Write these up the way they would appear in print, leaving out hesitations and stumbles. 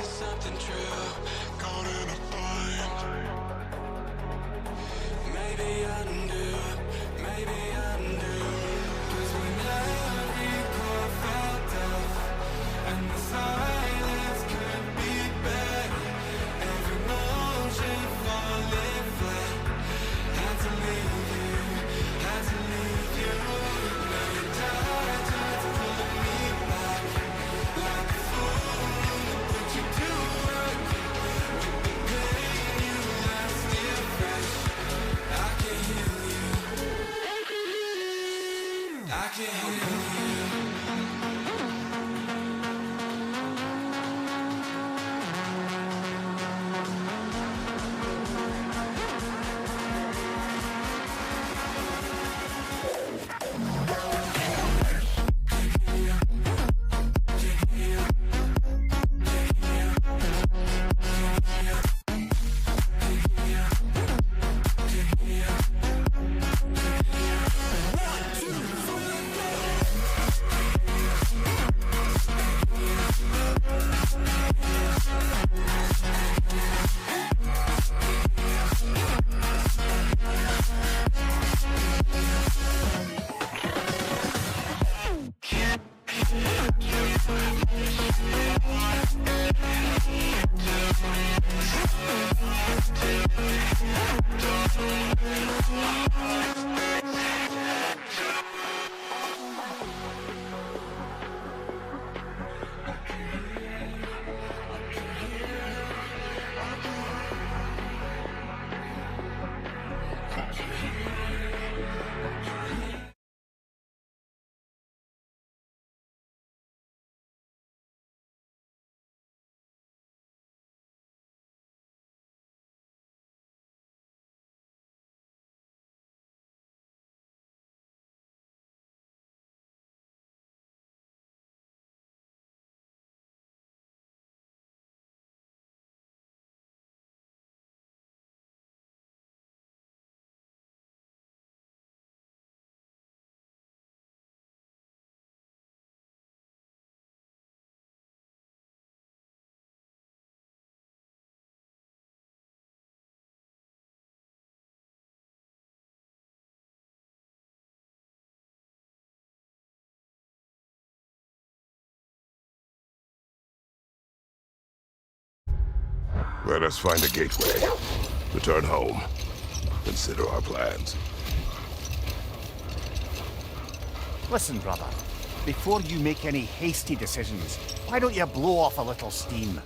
is something true. Caught in a bind. Maybe undo, maybe undo. 'Cause when every chord felt off and the silence could be better, every motion falling flat. Had to leave you, had to leave you. Now you're tired, trying to pull me back. Like a fool, put you to work. With the pain you left still fresh. I can heal you, I can heal you. Let us find a gateway. Return home. Consider our plans. Listen, brother. Before you make any hasty decisions, why don't you blow off a little steam?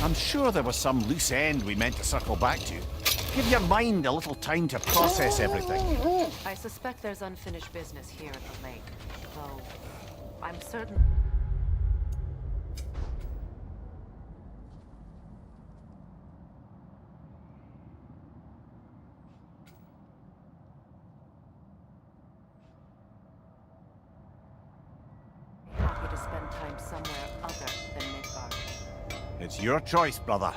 I'm sure there was some loose end we meant to circle back to. Give your mind a little time to process everything. I suspect there's unfinished business here at the lake, though I'm certain... happy to spend time somewhere other than Midgard. It's your choice, brother.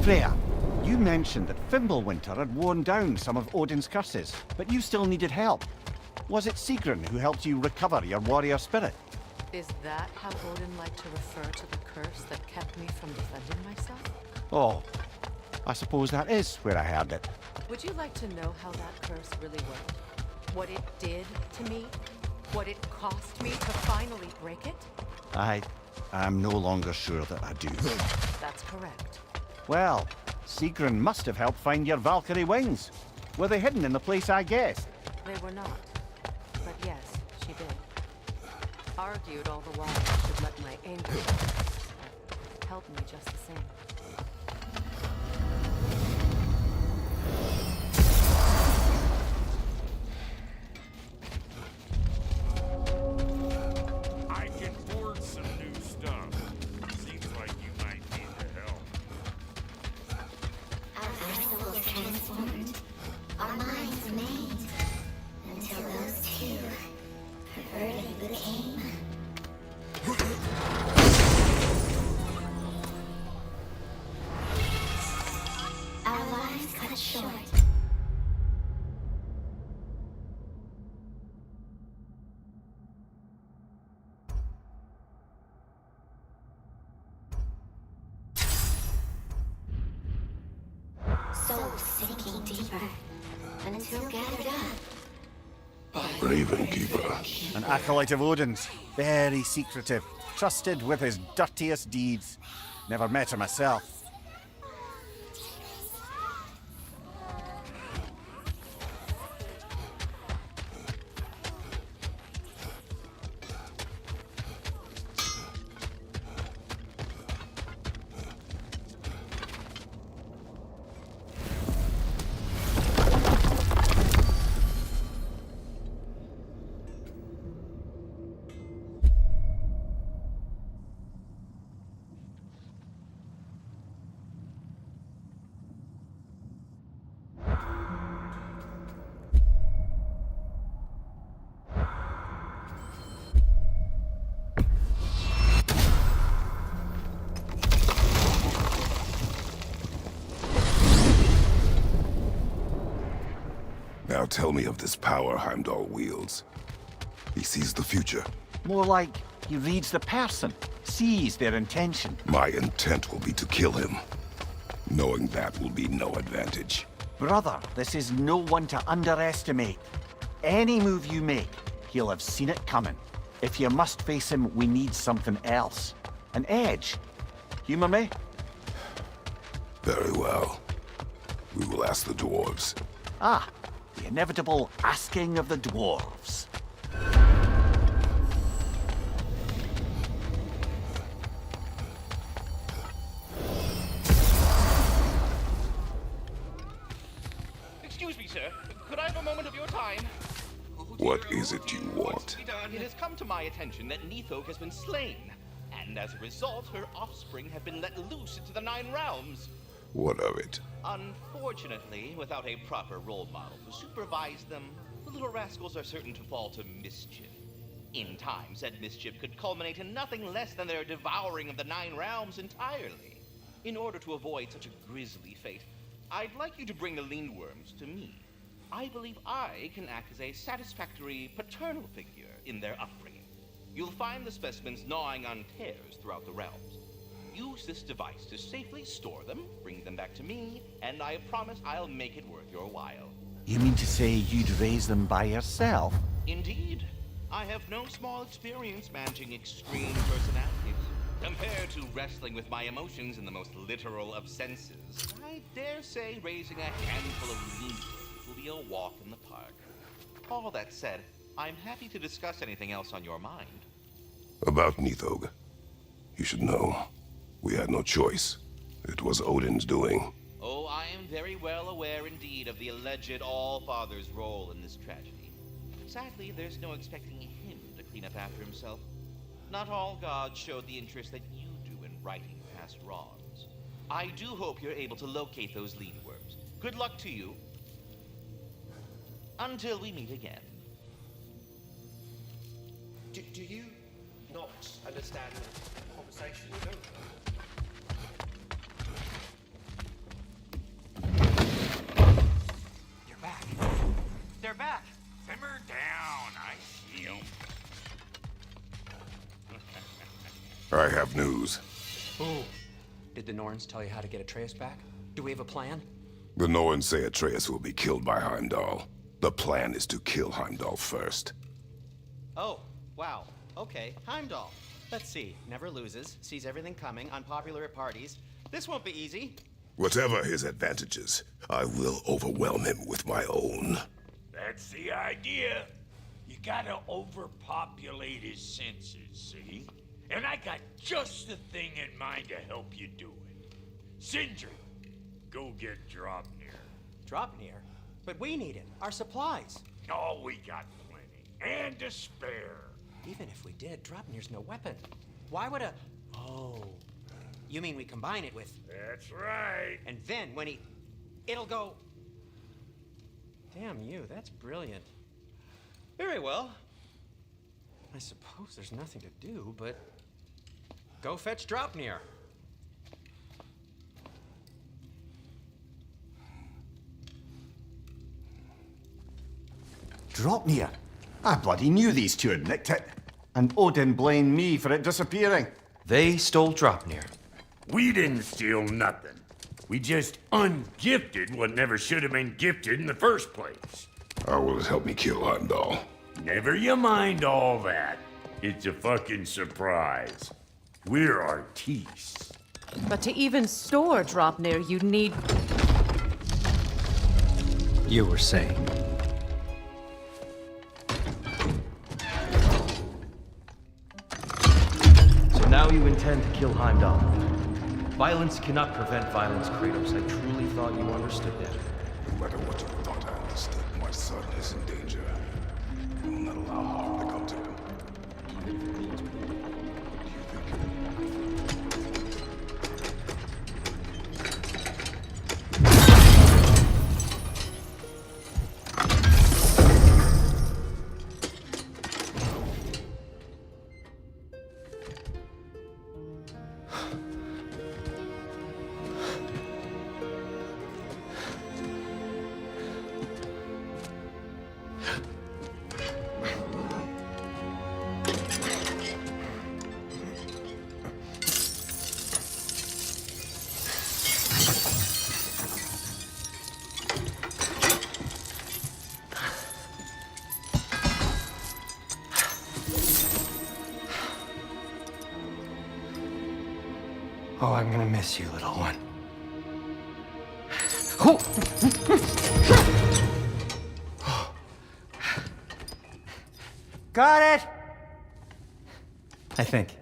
Freya, you mentioned that Fimbulwinter had worn down some of Odin's curses, but you still needed help. Was it Sigrun who helped you recover your warrior spirit? Is that how Odin liked to refer to the curse that kept me from defending myself? Oh, I suppose that is where I heard it. Would you like to know how that curse really worked? What it did to me? What it cost me to finally break it? I'm no longer sure that I do. That's correct. Well, Sigrun must have helped find your Valkyrie wings. Were they hidden in the place I guessed? They were not. But yes, she did. Argued all the while I should let my anger but helped me just the same. I can hoard some new stuff. Seems like you might need the help. Our souls transformed, our minds remained, until those two perverted became. soul sinking deeper until gathered up. Raven Keeper. An acolyte of Odin's. Very secretive. Trusted with his dirtiest deeds. Never met her myself. Now tell me of this power Heimdall wields. He sees the future. More like he reads the person, sees their intention. My intent will be to kill him. Knowing that will be no advantage. Brother, this is no one to underestimate. Any move you make, he'll have seen it coming. If you must face him, we need something else. An edge. Humor me? Very well. We will ask the dwarves. Ah, the inevitable asking of the dwarves. Excuse me, sir. Could I have a moment of your time? What is it you want? It has come to my attention that Nithog has been slain, and as a result, her offspring have been let loose into the Nine Realms. What of it? Unfortunately, without a proper role model to supervise them, the little rascals are certain to fall to mischief. In time, said mischief could culminate in nothing less than their devouring of the Nine Realms entirely. In order to avoid such a grisly fate, I'd like you to bring the Lindworms to me. I believe I can act as a satisfactory paternal figure in their upbringing. You'll find the specimens gnawing on tears throughout the realms. Use this device to safely store them, bring them back to me, and I promise I'll make it worth your while. You mean to say you'd raise them by yourself? Indeed. I have no small experience managing extreme personalities. Compared to wrestling with my emotions in the most literal of senses, I dare say raising a handful of Lindworms will be a walk in the park. All that said, I'm happy to discuss anything else on your mind. About Nithog. You should know. We had no choice. It was Odin's doing. Oh, I am very well aware indeed of the alleged All-Father's role in this tragedy. Sadly, there's no expecting him to clean up after himself. Not all gods showed the interest that you do in righting past wrongs. I do hope you're able to locate those Lindworms. Good luck to you. Until we meet again. Do you not understand the conversation is over? You're back. They're back. Simmer down. I see 'em. I have news. Oh. Did the Norns tell you how to get Atreus back? Do we have a plan? The Norns say Atreus will be killed by Heimdall. The plan is to kill Heimdall first. Oh, wow. Okay, Heimdall. Let's see. Never loses, sees everything coming, unpopular at parties. This won't be easy. Whatever his advantages, I will overwhelm him with my own. That's the idea. You gotta overpopulate his senses, see? And I got just the thing in mind to help you do it. Sindri, go get Draupnir. Draupnir? But we need him. Our supplies. Oh, we got plenty. And to spare. Even if we did, Draupnir's no weapon. Why would a... Oh. You mean we combine it with... That's right. And then when he... It'll go... Damn you, that's brilliant. Very well. I suppose there's nothing to do, but... Go fetch Draupnir. Draupnir? I bloody knew these two had nicked it. And Odin blamed me for it disappearing. They stole Draupnir. We didn't steal nothing. We just ungifted what never should have been gifted in the first place. How will it help me kill Heimdall? Never you mind all that. It's a fucking surprise. We're artistes. But to even store Dropnir, you'd need... You were saying. So now you intend to kill Heimdall. Violence cannot prevent violence, Kratos. I truly thought you understood that. No matter what you thought I understood, my son is in danger. I will not allow harm to come to him. Do you think... Oh, I'm gonna miss you, little one. Got it! I think.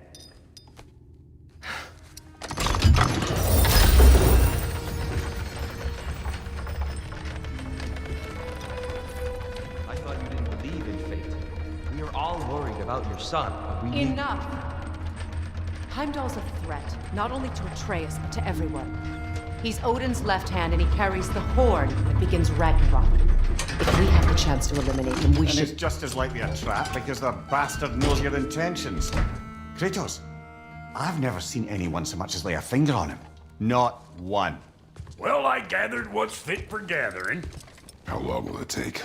I thought you didn't believe in fate. We are all worried about your son, but we need... Enough! Heimdall's a threat, not only to Atreus, but to everyone. He's Odin's left hand, and he carries the horn that begins Ragnarok. If we have the chance to eliminate him, we And should... it's just as likely a trap because the bastard knows your intentions. Kratos, I've never seen anyone so much as lay a finger on him. Not one. Well, I gathered what's fit for gathering. How long will it take?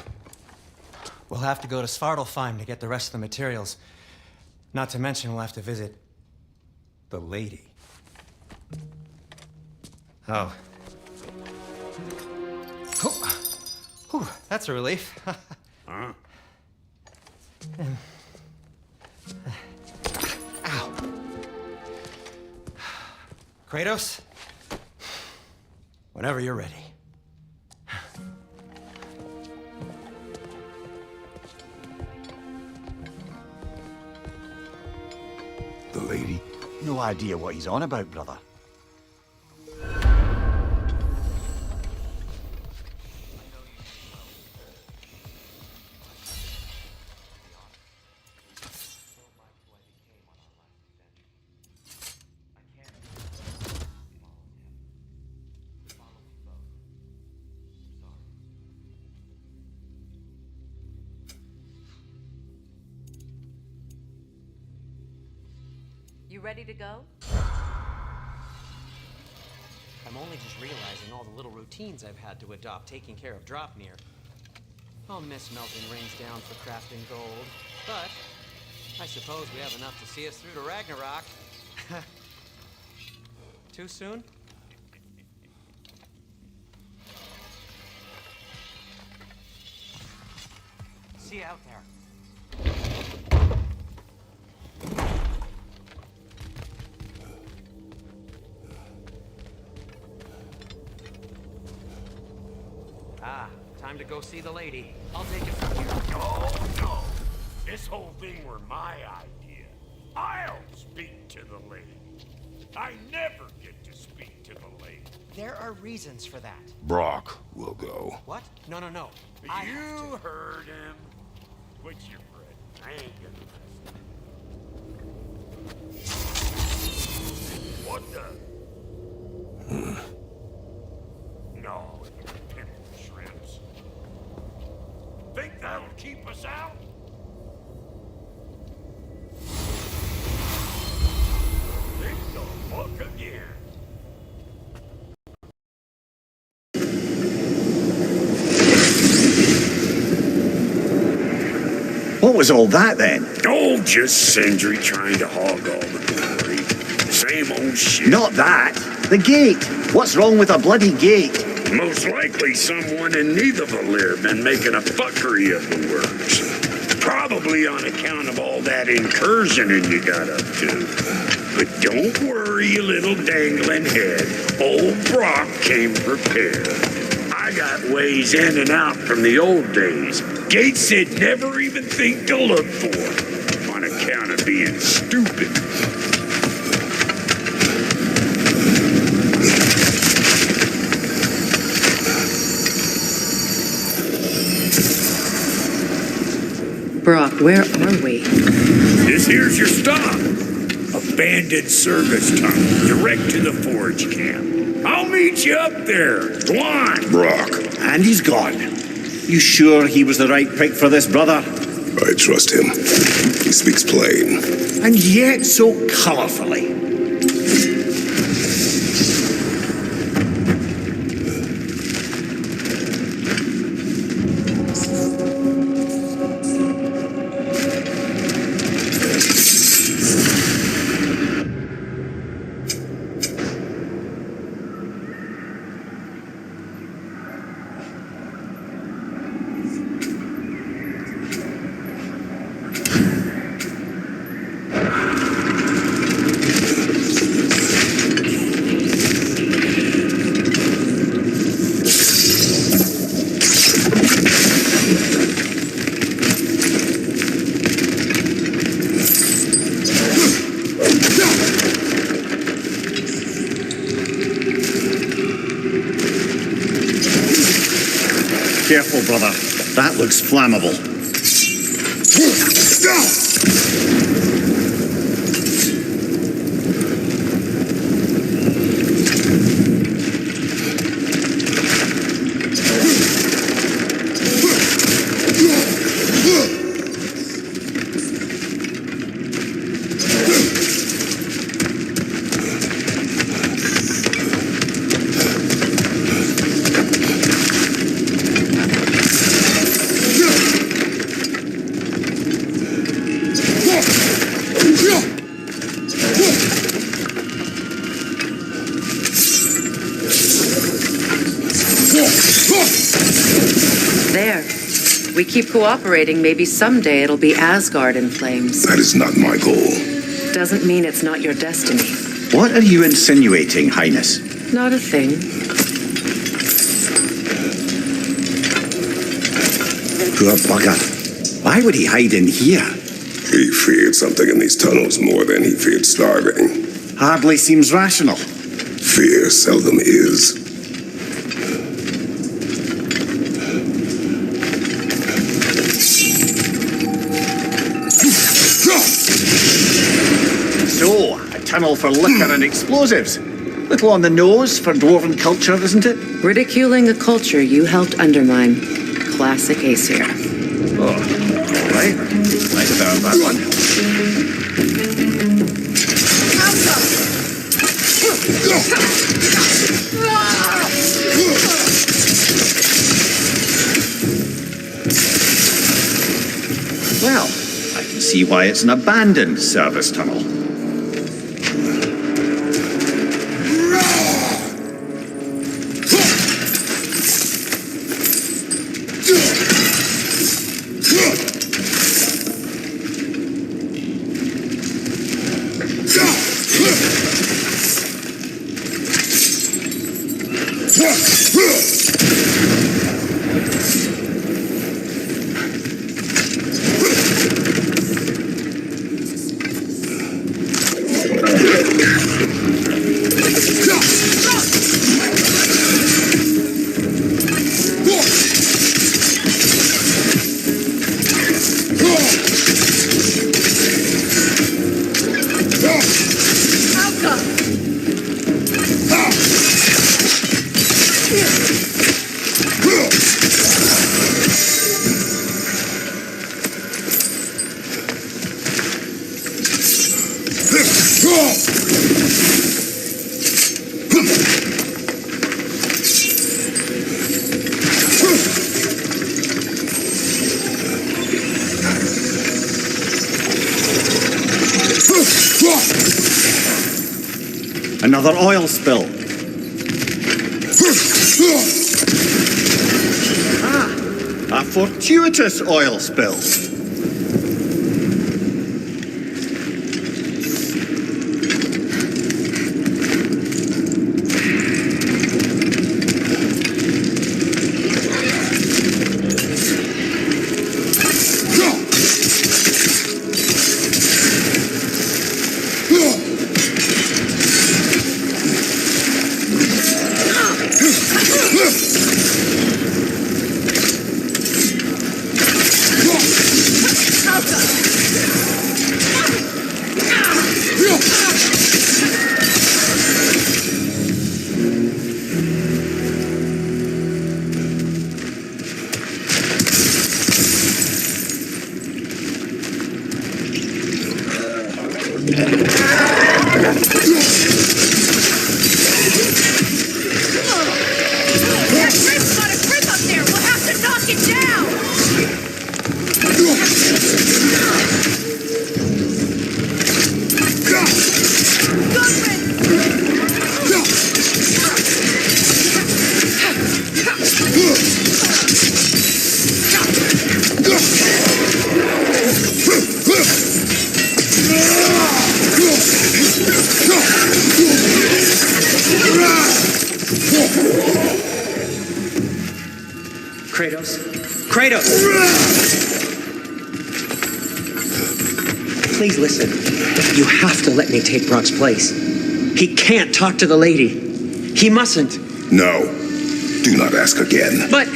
We'll have to go to Svartalfheim to get the rest of the materials. Not to mention we'll have to visit the lady. Oh. Whew, that's a relief. Huh? Ow. Kratos? Whenever you're ready. The lady? No idea what he's on about, brother. You ready to go? I'm only just realizing all the little routines I've had to adopt taking care of Dropnir. I'll miss melting rings down for crafting gold, but I suppose we have enough to see us through to Ragnarok. Too soon? See you out there. Ah, time to go see the lady. I'll take it from here. Oh, no. This whole thing were my idea. I'll speak to the lady. I never get to speak to the lady. There are reasons for that. Brock will go. What? No. You heard him. Quit your bread. I ain't gonna listen. What the? No, pimple shrimps. Think that'll keep us out? Think the fuck again. What was all that then? Oh, just Sindri trying to hog all the glory. Same old shit. Not that. The gate! What's wrong with a bloody gate? Most likely someone in Neitherville been making a fuckery of the works. Probably on account of all that incursioning you got up to. But don't worry, you little dangling head. Old Brock came prepared. I got ways in and out from the old days. Gates they'd never even think to look for. On account of being stupid. Brock, where are we? This here's your stop. Abandoned service tunnel, direct to the forge camp. I'll meet you up there. Go on. Brock, And he's gone. You sure he was the right pick for this, brother? I trust him. He speaks plain. And yet so colourfully. Careful, brother. That looks flammable. There. We keep cooperating, maybe someday it'll be Asgard in flames. That is not my goal. Doesn't mean it's not your destiny. What are you insinuating, Highness? Not a thing. Poor bugger. Why would he hide in here? He feared something in these tunnels more than he feared starving. Hardly seems rational. Fear seldom is. So, a tunnel for liquor and explosives. Little on the nose for dwarven culture, isn't it? Ridiculing a culture you helped undermine. Classic Aesir. Oh, all right. Might have earned that one. Well, I can see why it's an abandoned service tunnel. Another oil spill. A fortuitous oil spill. Kratos! Please listen. You have to let me take Brock's place. He can't talk to the lady. He mustn't. No. Do not ask again. But...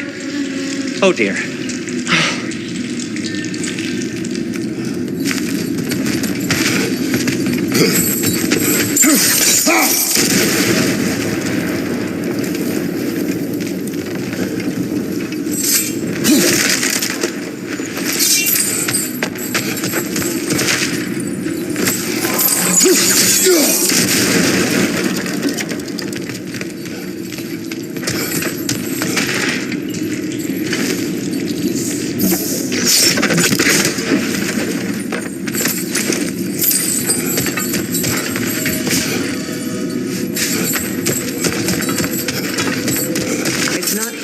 Oh dear.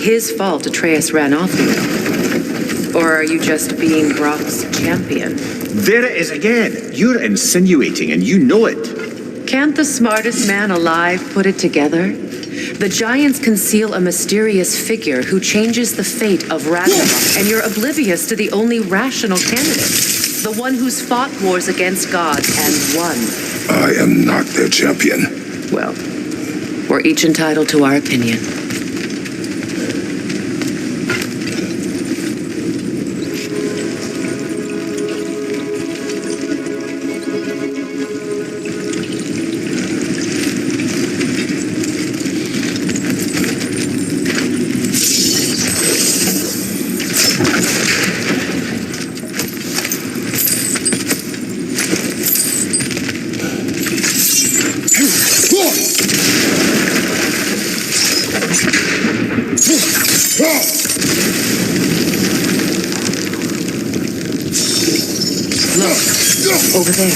His fault Atreus ran off with? Or are you just being Brock's champion? There it is again. You're insinuating and you know it. Can't the smartest man alive put it together? The giants conceal a mysterious figure who changes the fate of Ragnarok, and you're oblivious to the only rational candidate. The one who's fought wars against gods and won. I am not their champion. Well, we're each entitled to our opinion. Over there.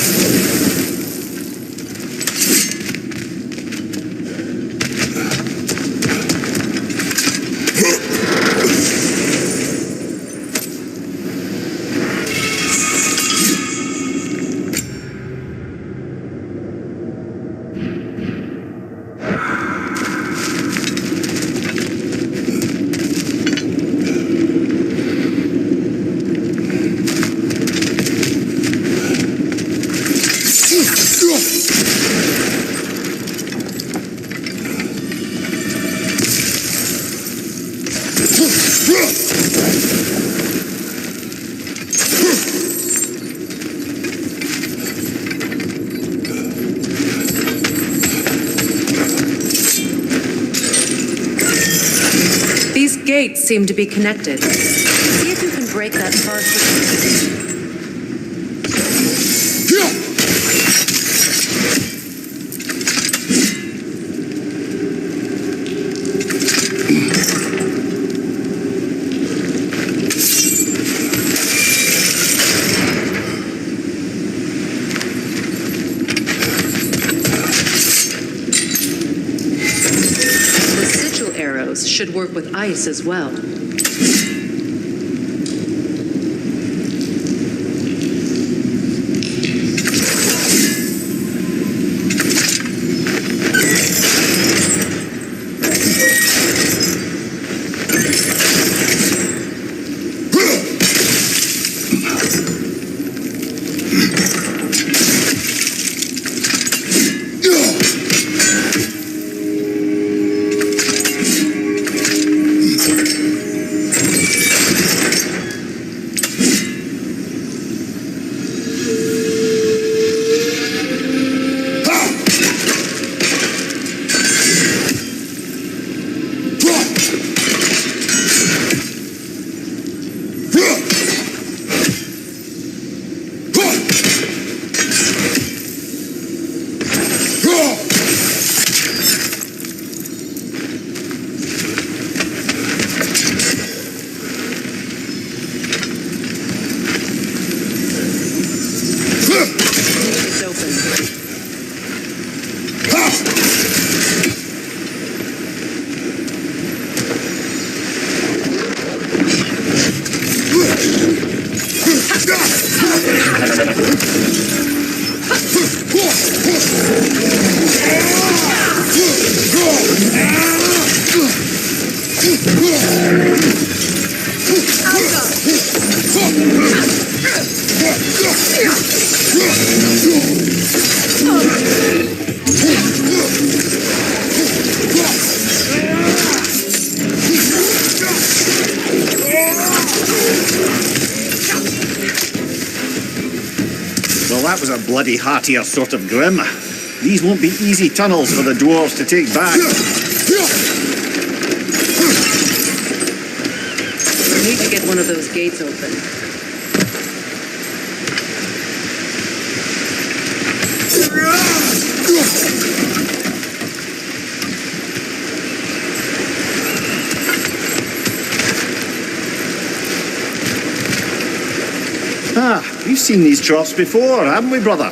These gates seem to be connected. See if you can break that partition. arrows should work with ice as well. That was a bloody heartier sort of grim. These won't be easy tunnels for the dwarves to take back. We need to get one of those gates open. We've seen these troughs before, haven't we, brother?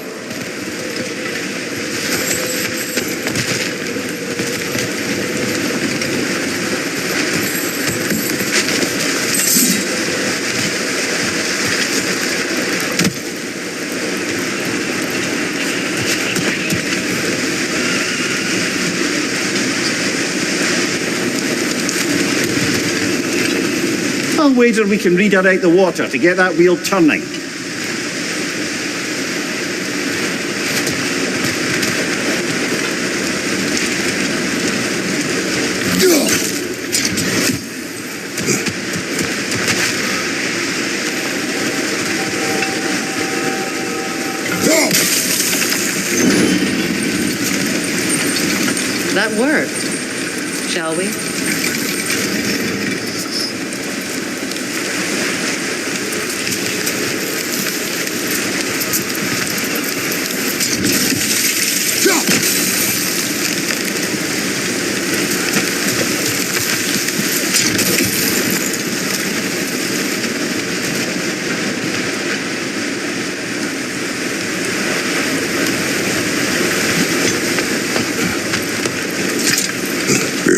I'll wager we can redirect the water to get that wheel turning. That worked. Shall we?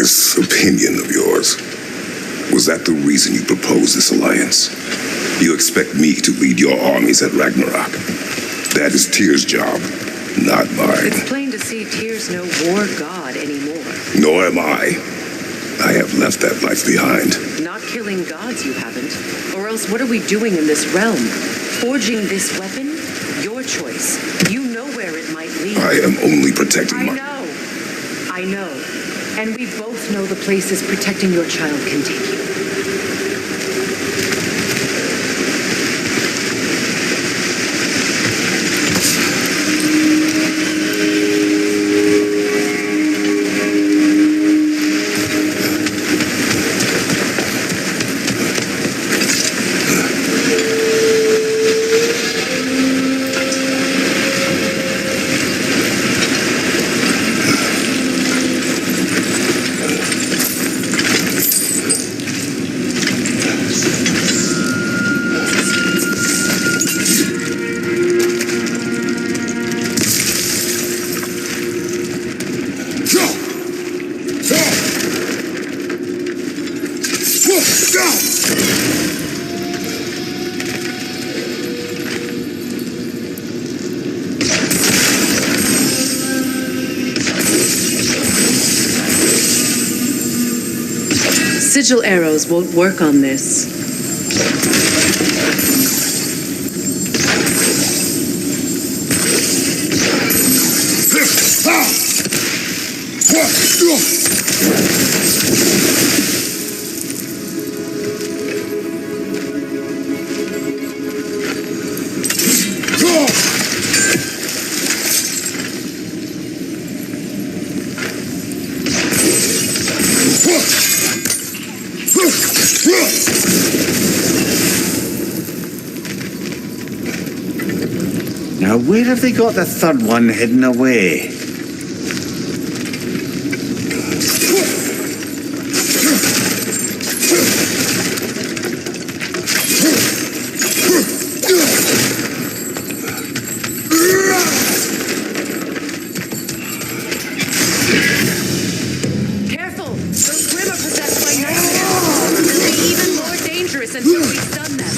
This opinion of yours, was that the reason you proposed this alliance? You expect me to lead your armies at Ragnarok? That is Tyr's job, not mine. It's plain to see Tyr's no war god anymore. Nor am I. I have left that life behind. Not killing gods, you haven't. Or else what are we doing in this realm? Forging this weapon? Your choice. You know where it might lead. I am only protecting my... I know. And we both know the places protecting your child can take you. sigil arrows won't work on this. Now, where have they got the third one hidden away? Careful! Those Grim are possessed by nightmares. They'll be even more dangerous until we stun them.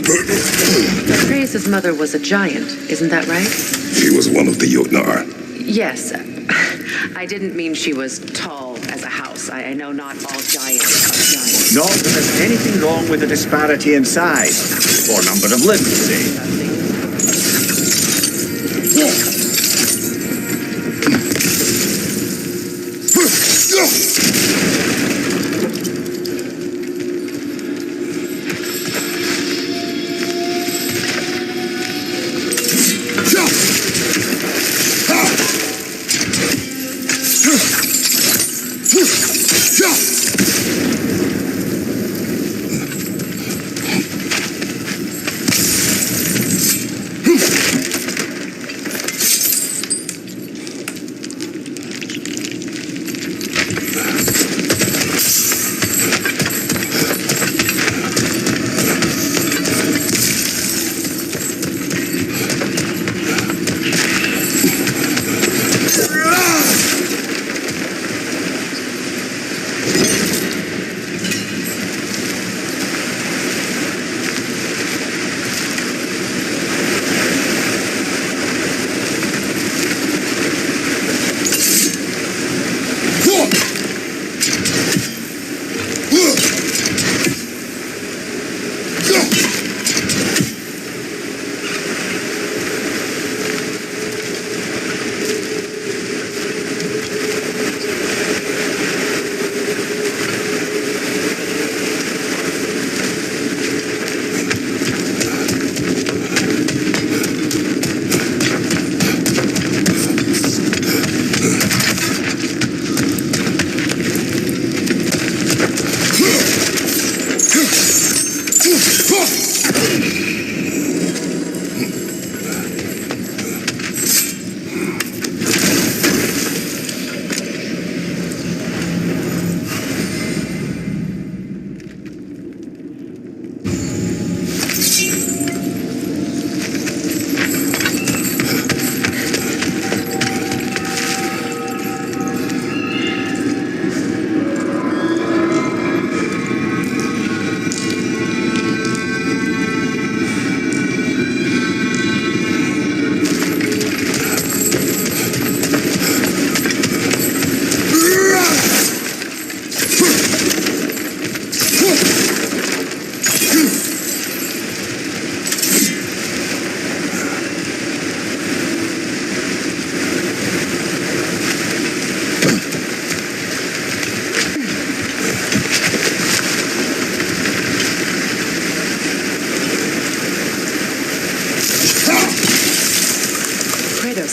Poison from Atreus' mother was a giant, isn't that right? She was one of the Jotnar. Yes. I didn't mean she was tall as a house. I know not all giants are giants. Not that there's anything wrong with the disparity in size, or number of limbs, say.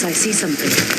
I see something.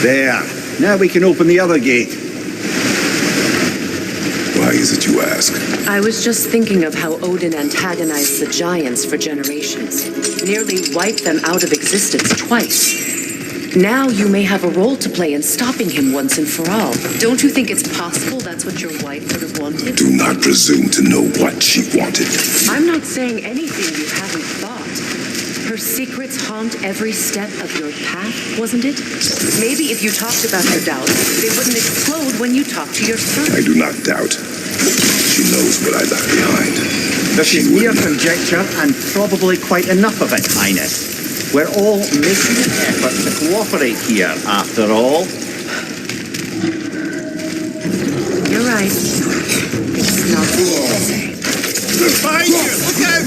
There. Now we can open the other gate. Why is it you ask? I was just thinking of how Odin antagonized the giants for generations. Nearly wiped them out of existence twice. Now you may have a role to play in stopping him once and for all. Don't you think it's possible that's what your wife would have wanted? Do not presume to know what she wanted. I'm not saying anything you haven't thought. Her secrets haunt every step of your path, wasn't it? Maybe if you talked about her doubts, they wouldn't explode when you talked to your son. I do not doubt. She knows what I left behind. This is mere conjecture, and probably quite enough of it, Highness. We're all making an effort to cooperate here, after all. You're right. It's not easy. Behind you! Look out!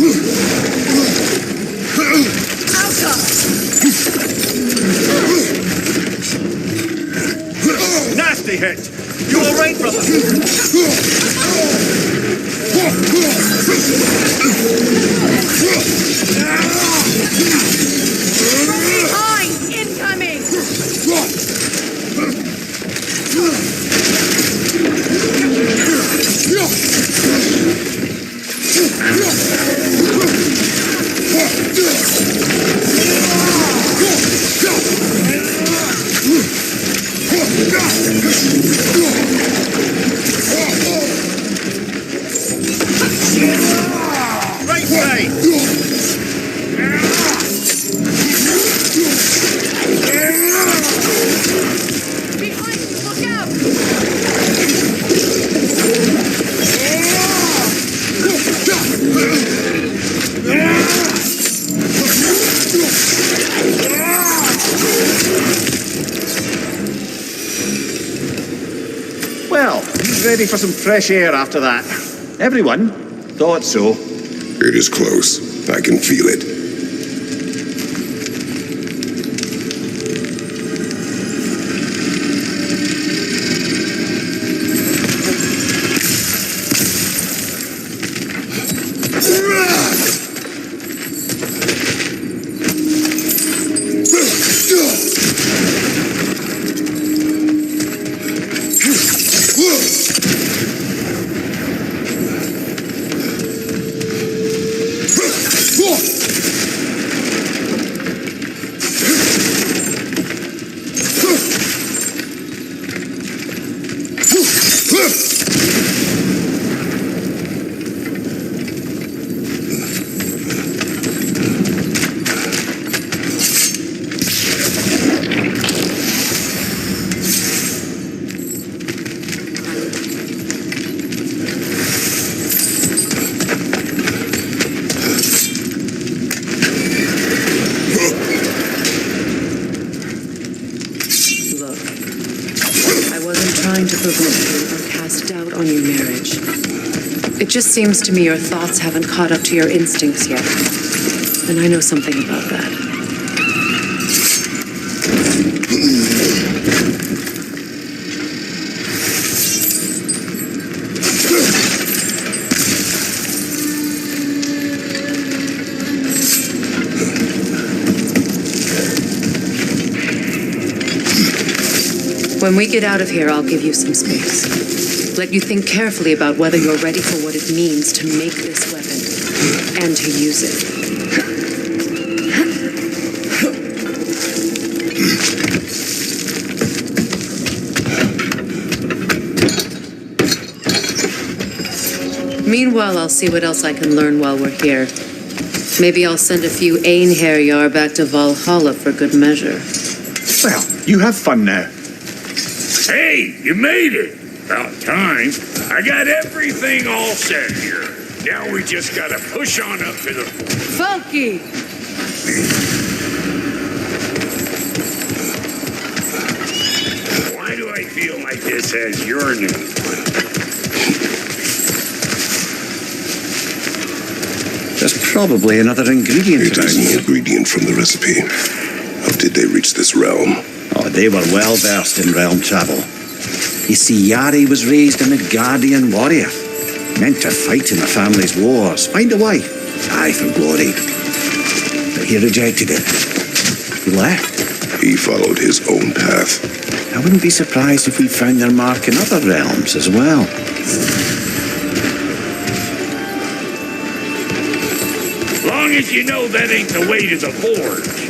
Nasty hit! You all right, brother? Behind! Incoming! Right way! Behind you! Look out! Well, ready for some fresh air after that. Everyone thought so. It is close. I can feel it. It just seems to me your thoughts haven't caught up to your instincts yet. And I know something about that. When we get out of here, I'll give you some space. Let you think carefully about whether you're ready for what it means to make this weapon and to use it. Meanwhile, I'll see what else I can learn while we're here. Maybe I'll send a few Einherjar back to Valhalla for good measure. Well, you have fun now. Hey, you made it! About time. I got everything all set here. Now we just gotta push on up to the... Funky! Why do I feel like this has your name? There's probably another ingredient. A tiny ingredient from the recipe. How did they reach this realm? Oh, they were well versed in realm travel. You see, Yari was raised a Midgardian warrior, meant to fight in the family's wars, find a wife, die for glory. But he rejected it. He left. He followed his own path. I wouldn't be surprised if we found their mark in other realms as well. Long as you know that ain't the way to the forge.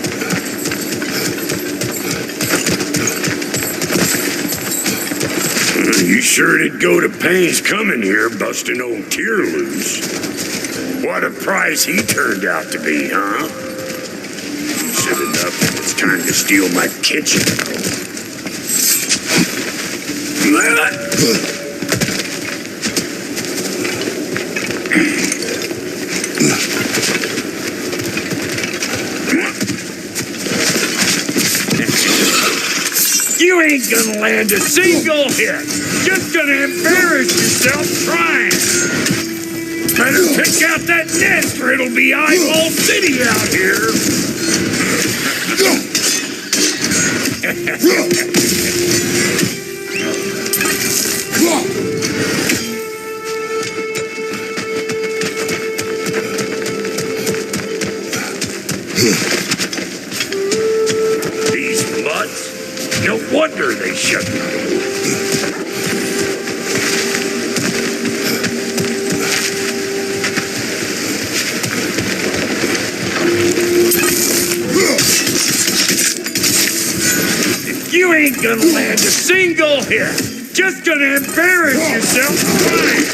You sure did go to pains coming here, busting old Tyr loose. What a prize he turned out to be, huh? You said enough and it's time to steal my kitchen. You ain't gonna land a single hit. Just gonna embarrass yourself trying. Better pick out that nest or it'll be eyeball city out here. These mutts? No wonder they shut the door. You ain't gonna land a single hit. Just gonna embarrass yourself trying.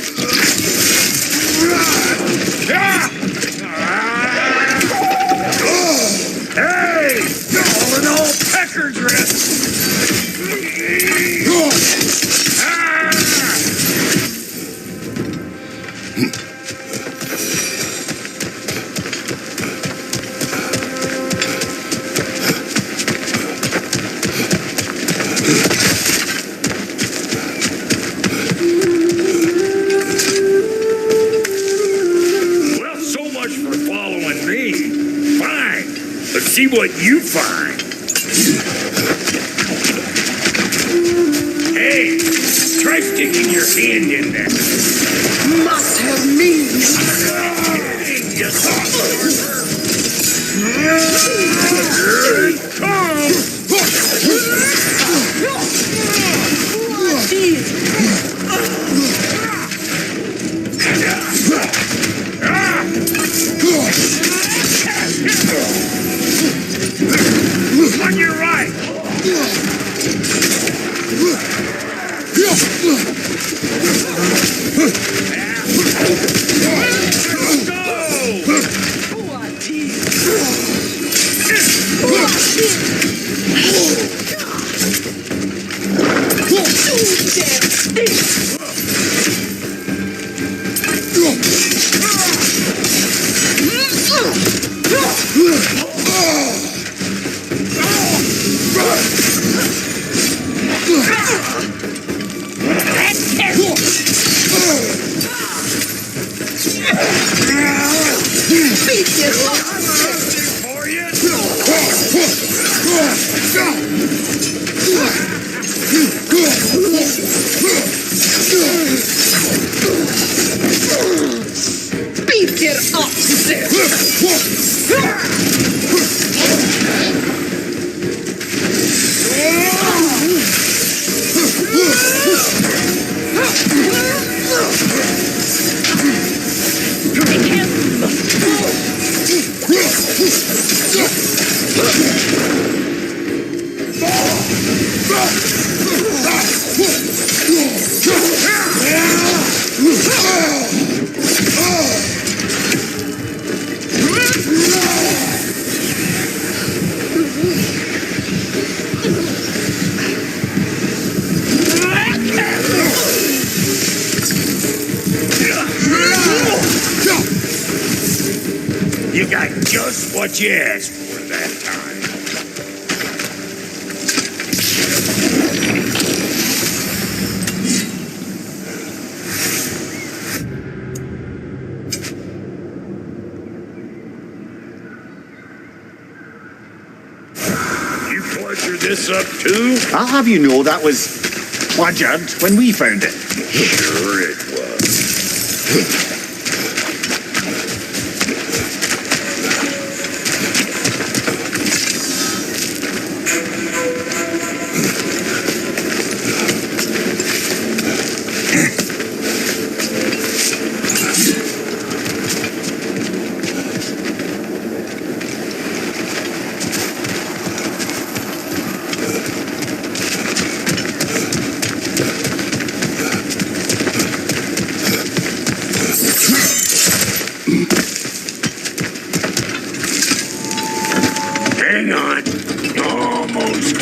Hey! All in all, Pecker's rest. Well, so much for following me. Fine. Let's see what you find. Hey, try sticking your hand in there. Must have means. Here it comes. On your right. Beat it up You got just what you asked for that time. You pleasure this up too? I'll have you know that was bludgeoned when we found it. Sure it was.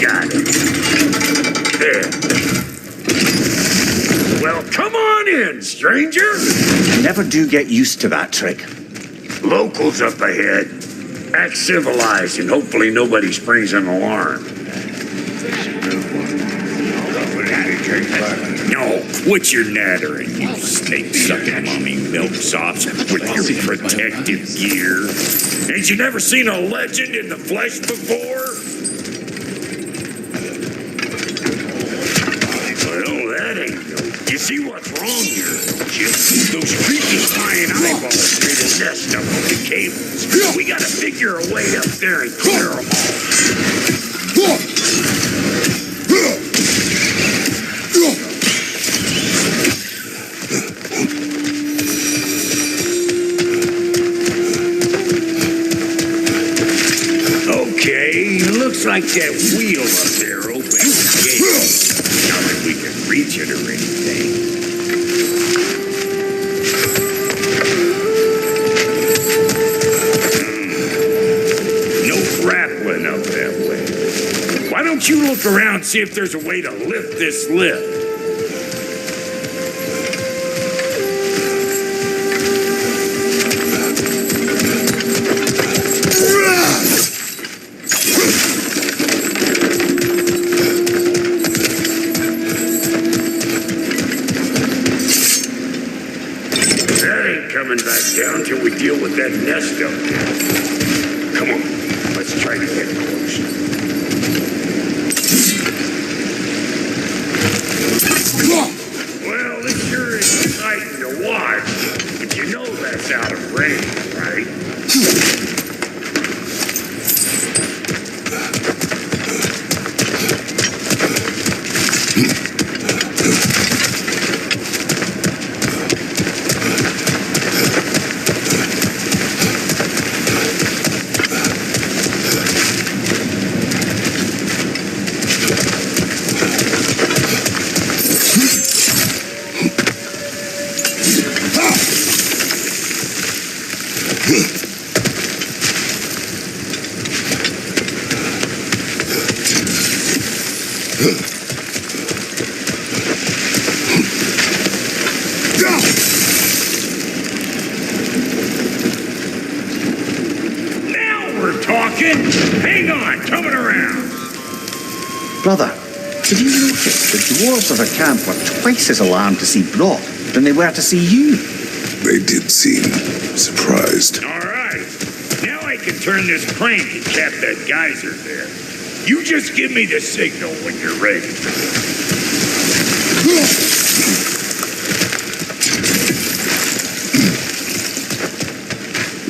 Got it. There. Well, come on in, stranger. You never do get used to that trick. Locals up ahead. Act civilized and hopefully nobody springs an alarm. No, what's your nattering, you snake-sucking mummy milksops with your protective gear? Ain't you never seen a legend in the flesh before? Well, that ain't no. You see what's wrong here, don't you? Those creepy flying eyeballs made a nest up on the cables. We gotta figure a way up there and clear them all. Okay, looks like that wheel up there opens the gate. Not that we can reach it or anything. No grappling up that way. Why don't you look around and see if there's a way to lift this lift? Coming back down till we deal with that nest up there. Come on, let's try to get closer. Well, this sure is exciting to watch, but you know that's out of range, right? Hang on, coming around. Brother, did you notice the dwarves of the camp were twice as alarmed to see Brock than they were to see you? They did seem surprised. All right. Now I can turn this crank and cap that geyser there. You just give me the signal when you're ready.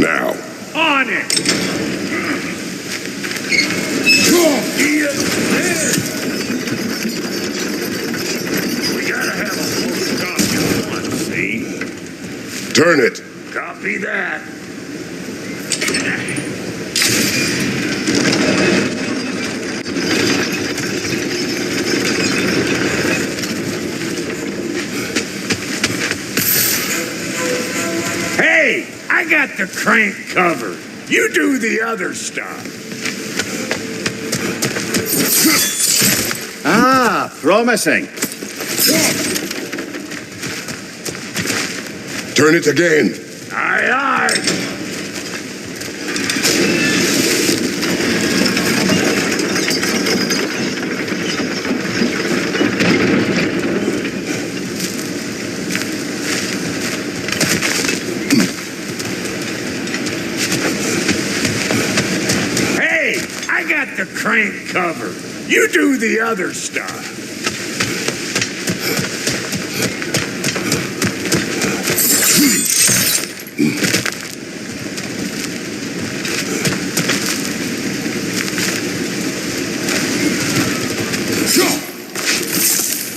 Now. On it. We gotta have a close copy one, see? Turn it. Copy that. Hey, I got the crank covered. You do the other stuff. Ah, promising. Turn it again. Aye, aye. Hey, I got the crank covered. You do the other stuff.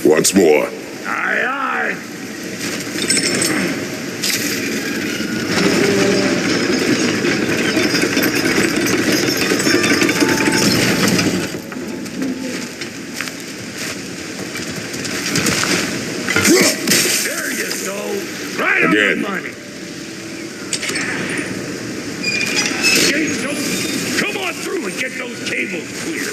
Once more. Aye, aye. There you go. Right on Again. the money. Gates open. Come on through and get those cables clear.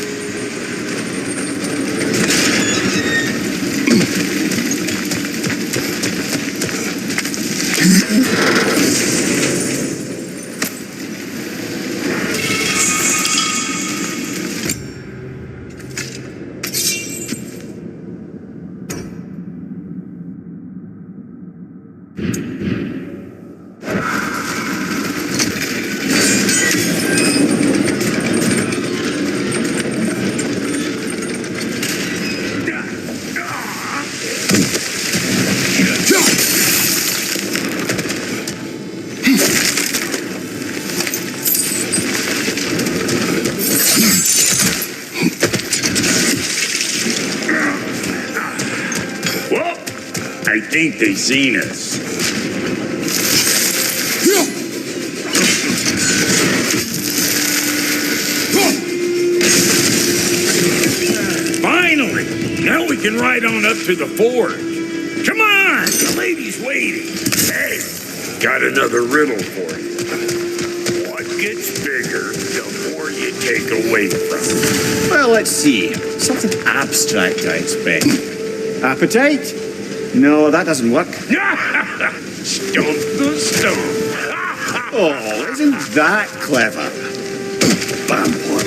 think they seen us. Finally! Now we can ride on up to the forge. Come on! The lady's waiting. Hey, got another riddle for you. What gets bigger the more you take away from it? Well, let's see. Something abstract, I expect. Appetite? No, that doesn't work. Stump the stump. Oh, isn't that clever? Bam one.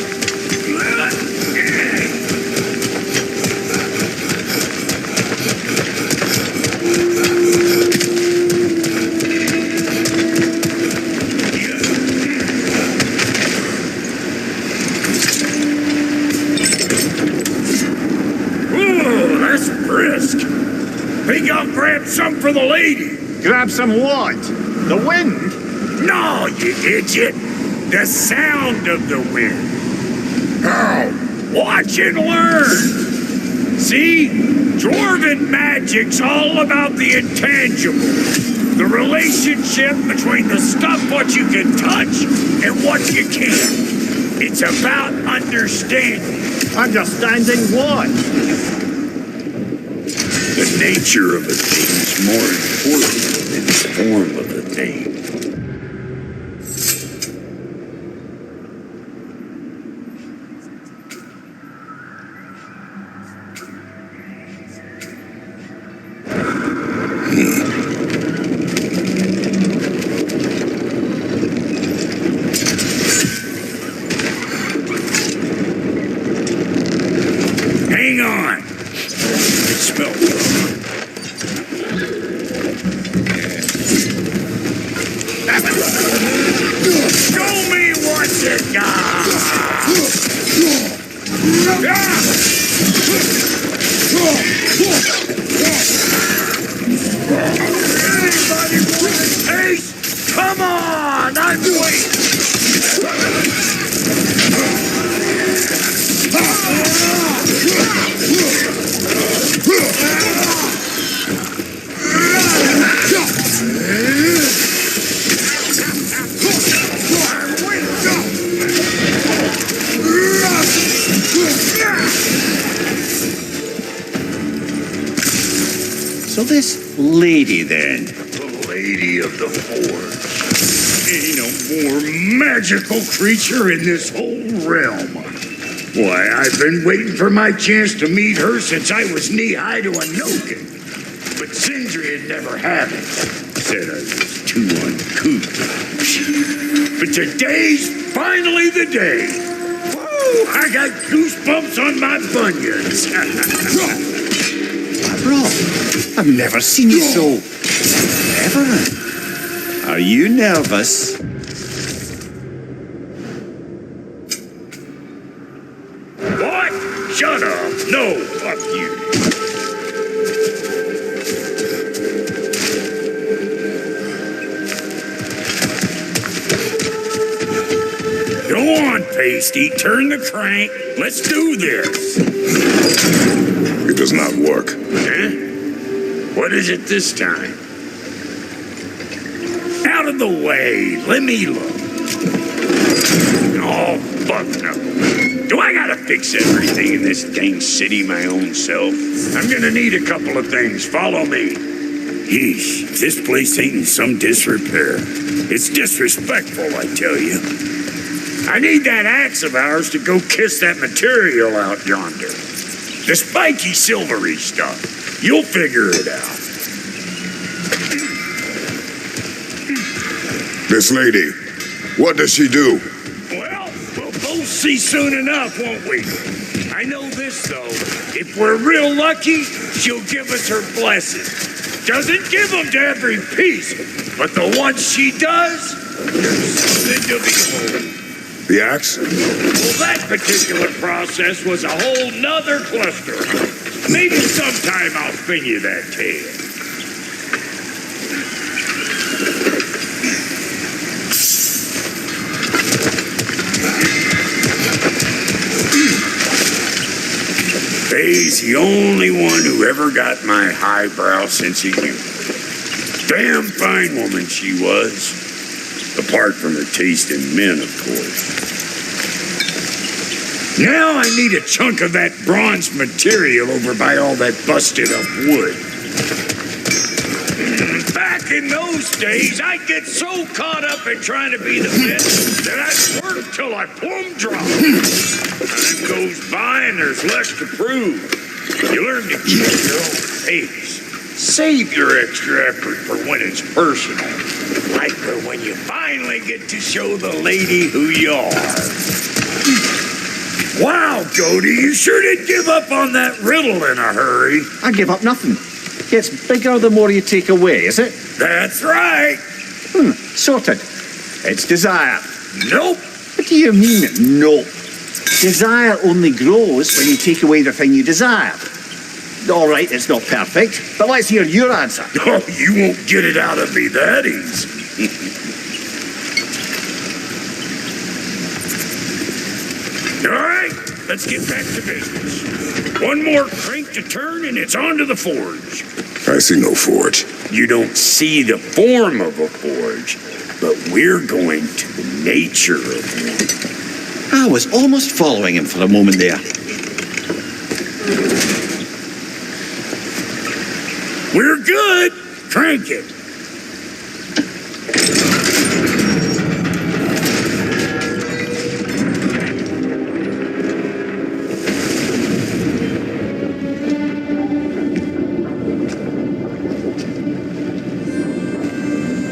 Ooh, that's brisk. Think I'll grab some for the lady. Grab some what? The wind? No, you idiot! The sound of the wind. Oh, watch and learn. See? Dwarven magic's all about the intangible. The relationship between the stuff what you can touch and what you can't. It's about understanding. Understanding what? The nature of a thing is more important than the form of a thing. Hang on. It smells good. Show me what you got. Anybody want a taste? Come on, I'm waiting. So this lady then? The Lady of the Forge. Ain't no more magical creature in this whole realm. Why, I've been waiting for my chance to meet her since I was knee-high to a Noken. But Sindri had never had it. Said I was too uncouth. But today's finally the day. Woo! I got goosebumps on my bunions. Bro, I've never seen you so... Ever? Are you nervous? What? Shut up. No, fuck you. Go on, Pasty. Turn the crank. Let's do this. It does not work. Huh? What is it this time? Out of the way. Let me look. Oh, fuck no. Do I gotta fix everything in this dang city my own self? I'm gonna need a couple of things. Follow me. Yeesh, this place ain't in some disrepair. It's disrespectful, I tell you. I need that axe of ours to go kiss that material out yonder. The spiky, silvery stuff. You'll figure it out. This lady, what does she do? Well, we'll both see soon enough, won't we? I know this, though. If we're real lucky, she'll give us her blessing. Doesn't give them to every piece, but the ones she does, there's something to behold. The axe? Well, that particular process was a whole nother cluster. Maybe sometime I'll spin you that tale. Faye's the only one who ever got my highbrow sense of humor. Damn fine woman she was. Apart from her taste in men, of course. Now I need a chunk of that bronze material over by all that busted up wood. Back in those days, I'd get so caught up in trying to be the best that I'd work till I plumb drop. Time goes by and there's less to prove. You learn to keep your own pace. Save your extra effort for when it's personal. Like for when you finally get to show the lady who you are. Wow, Cody, you sure did give up on that riddle in a hurry. I give up nothing. Gets bigger the more you take away, is it? That's right. Sorted. It's desire. Nope. What do you mean, nope? Desire only grows when you take away the thing you desire. All right, it's not perfect, but let's hear your answer. Oh, you won't get it out of me that easy. All right, let's get back to business. One more crank to turn and it's on to the forge. I see no forge. You don't see the form of a forge, but we're going to the nature of one. I was almost following him for a moment there. We're good. Crank it.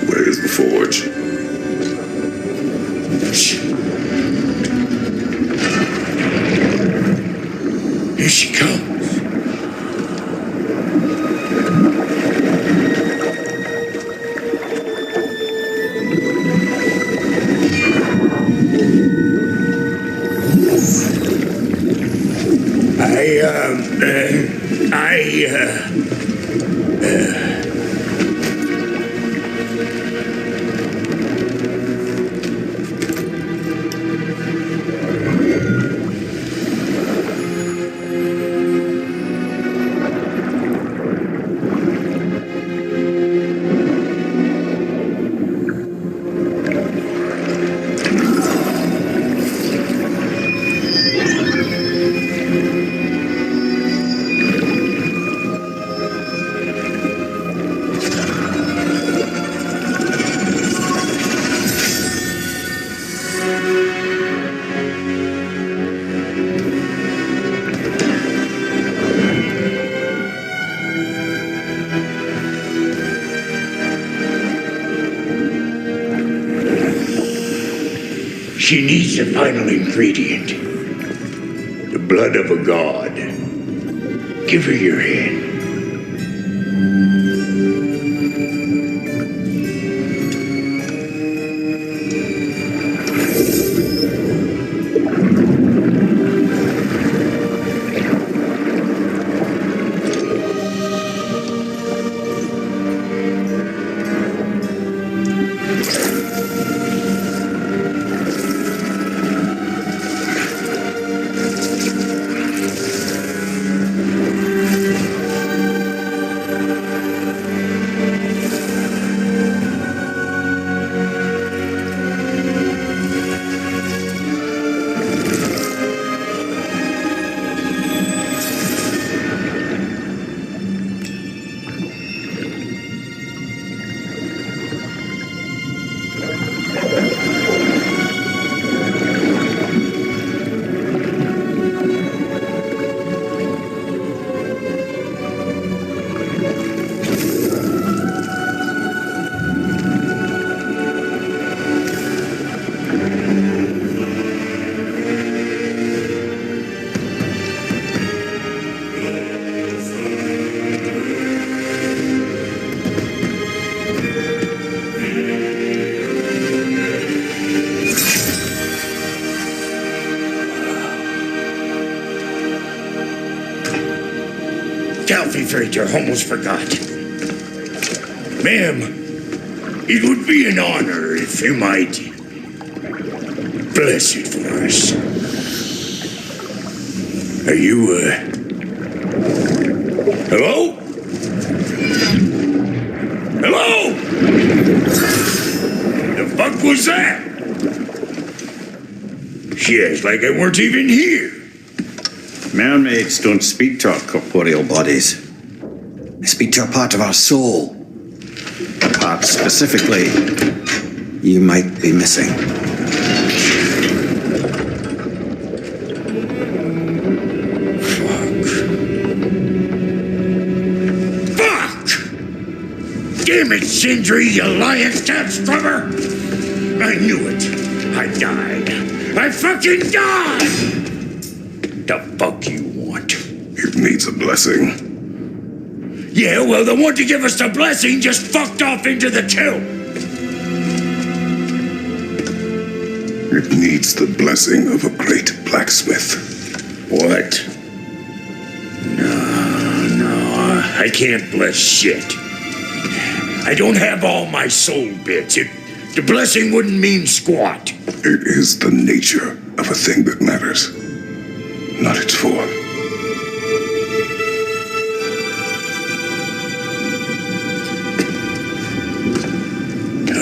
Where's the forge? Shh. Here she comes. She needs the final ingredient. The blood of a god. Give her your hand. Calfee Freighter, almost forgot. Ma'am, it would be an honor if you might bless it for us. Are you Hello? Hello? The fuck was that? Shit, it's like I weren't even here. Mermaids don't speak to our corporeal bodies. They speak to a part of our soul. A part specifically you might be missing. Damn it, Sindri, you lying cat scrubber! I knew it. I died. I fucking died! The fuck you want? It needs a blessing. Yeah, well, the one to give us the blessing just fucked off into the tomb. It needs the blessing of a great blacksmith. What? No, I can't bless shit. I don't have all my soul bits. The blessing wouldn't mean squat. It is the nature of a thing that matters, not its form.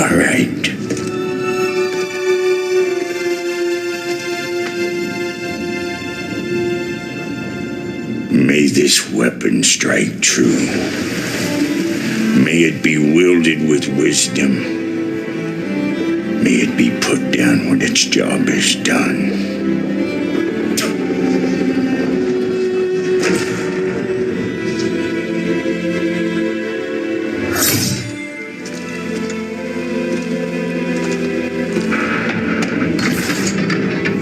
All right. May this weapon strike true. May it be wielded with wisdom. May it be put down when its job is done.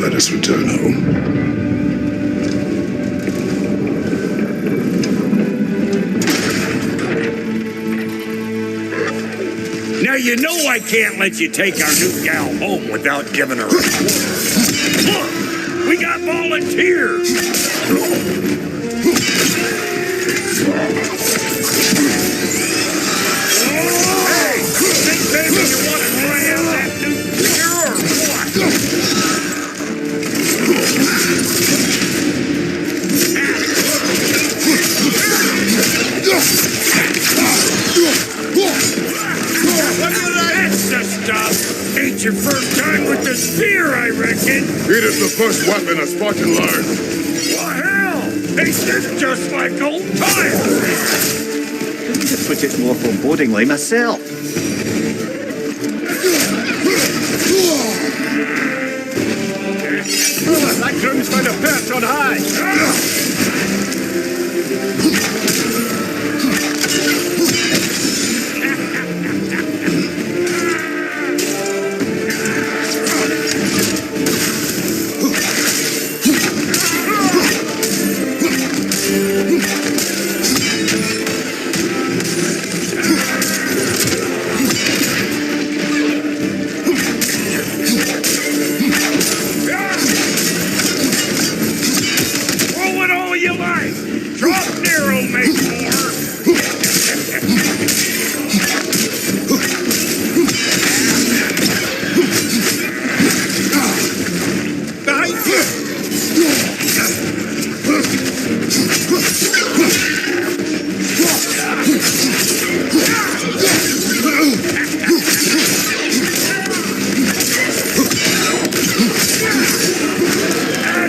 Let us return home. Now you know I can't let you take our new gal home without giving her a quarter. Look, we got volunteers. Hey, think maybe you want to try out that new beer or what? That's the stuff. Ain't your first time with the spear, I reckon. It is the first weapon a Spartan learned. Well, hell, ain't this just like old times? To put it more forebodingly myself. That groom's found a perch on high. Roll it all you like. Drop Nero, make more.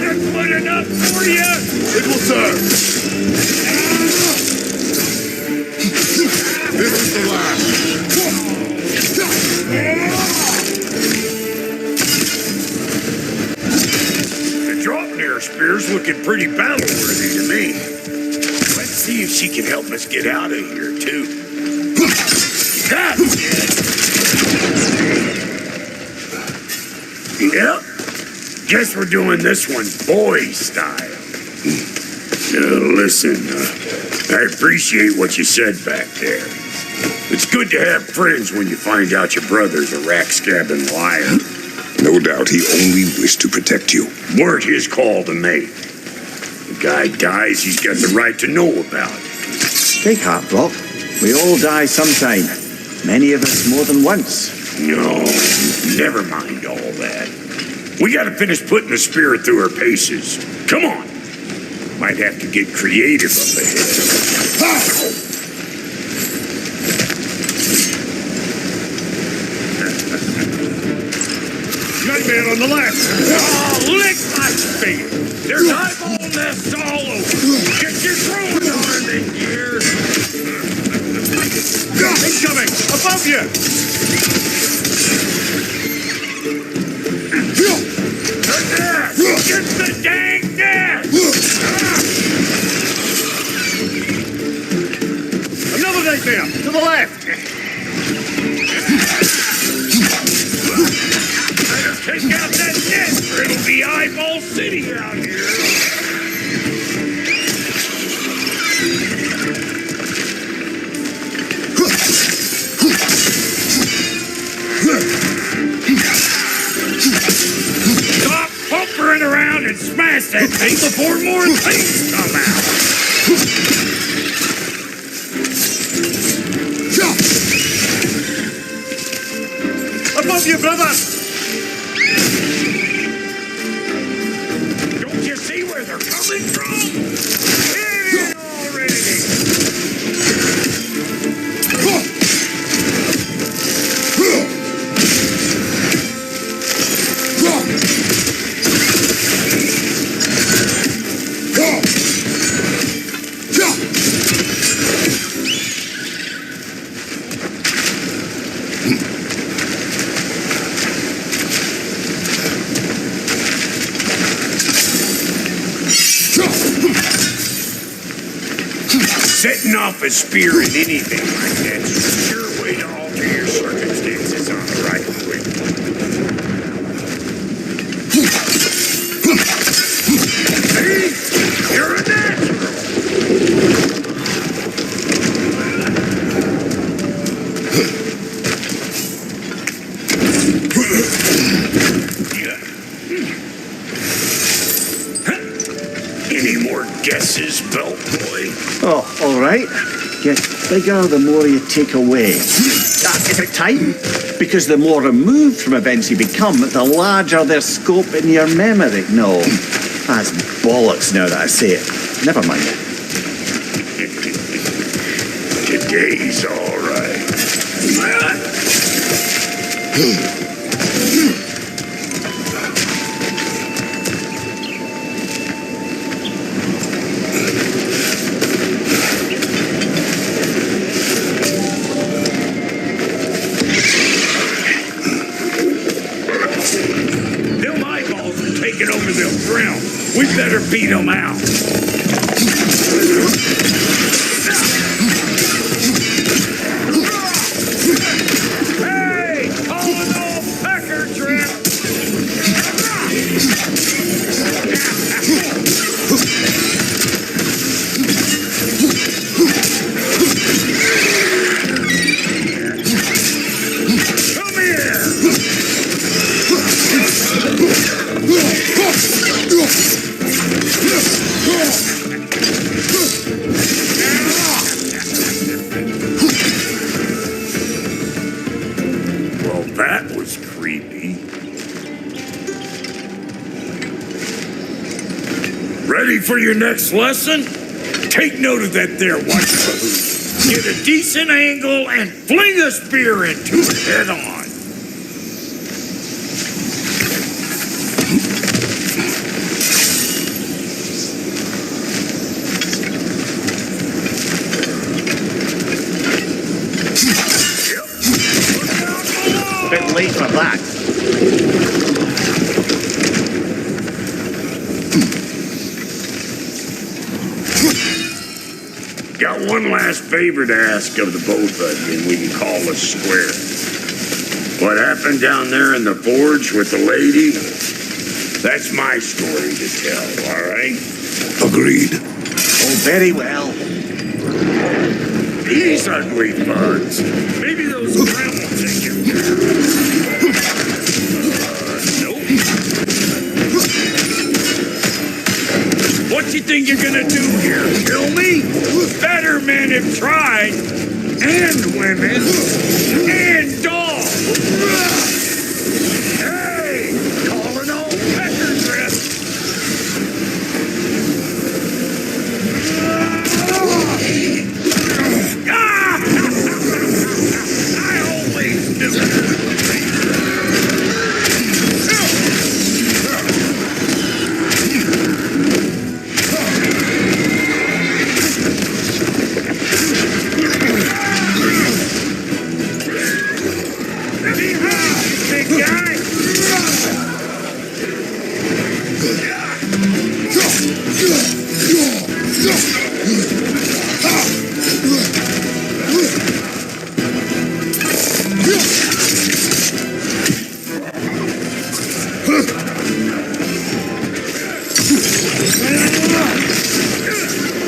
That's good enough for you. It will serve. This is the last. The Draupnir spear's looking pretty battle-worthy to me. Let's see if she can help us get out of here, too. That's it! Yep. Guess we're doing this one boy style. Listen, I appreciate what you said back there. It's good to have friends when you find out your brother's a rack-scabbing liar. No doubt he only wished to protect you. Weren't his call to make. The guy dies, he's got the right to know about it. Take heart, Brock. We all die sometime. Many of us more than once. No, never mind all that. We gotta finish putting the spirit through her paces. Come on. Might have to get creative up ahead. Nightmare on the left. Oh, lick my face. There's eyeball nests all over. Get your throwing arm in gear. Incoming! Above you! There! Get the dang death! Another nightmare! To the left! Better take out that net, or it'll be Eyeball City out here. Stop pumpering around and smash that thing before more things come out. Above you, brother! Don't you see where they're coming from? Hit it already! Setting off a spear in anything like that's a sure way to alter your circumstances on the right quick. See? You're a natural. Any more guesses, belt boy? Oh, all right. Gets bigger the more you take away. Is it time? Because the more removed from events you become, the larger their scope in your memory. No, that's bollocks now that I say it. Never mind. Today's all right. Them eyeballs are taking over the ground. We better beat them out. Hey! Calling off pecker trip! Come here! Well, that was creepy. Ready for your next lesson? Take note of that there white balloon. Get a decent angle and fling a spear into it head on. Bit late for that. Got one last favor to ask of the both of you, and we can call us square. What happened down there in the forge with the lady? That's my story to tell, all right? Agreed. Oh, very well. These ugly bugs. Maybe those brown will take you. Nope. What you think you're gonna do here? Kill me? Better men have tried. And women. And dogs. Hey! Calling all pecker drip. I always knew it.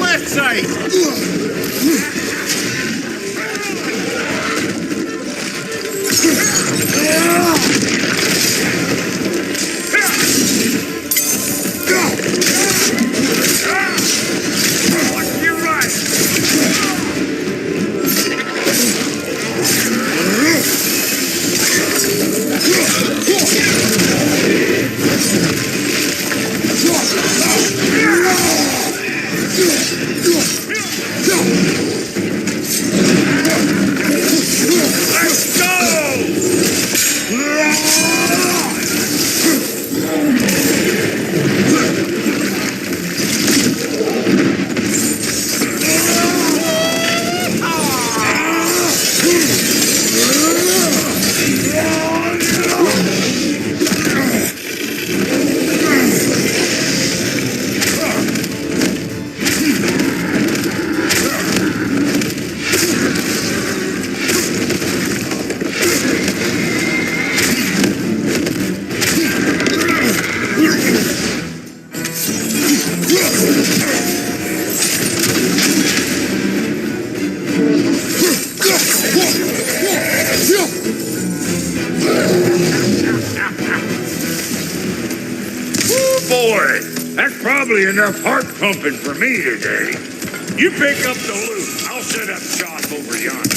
Left side! Let's boy, that's probably enough heart pumping for me today. You pick up the loot. I'll set up shop over yonder.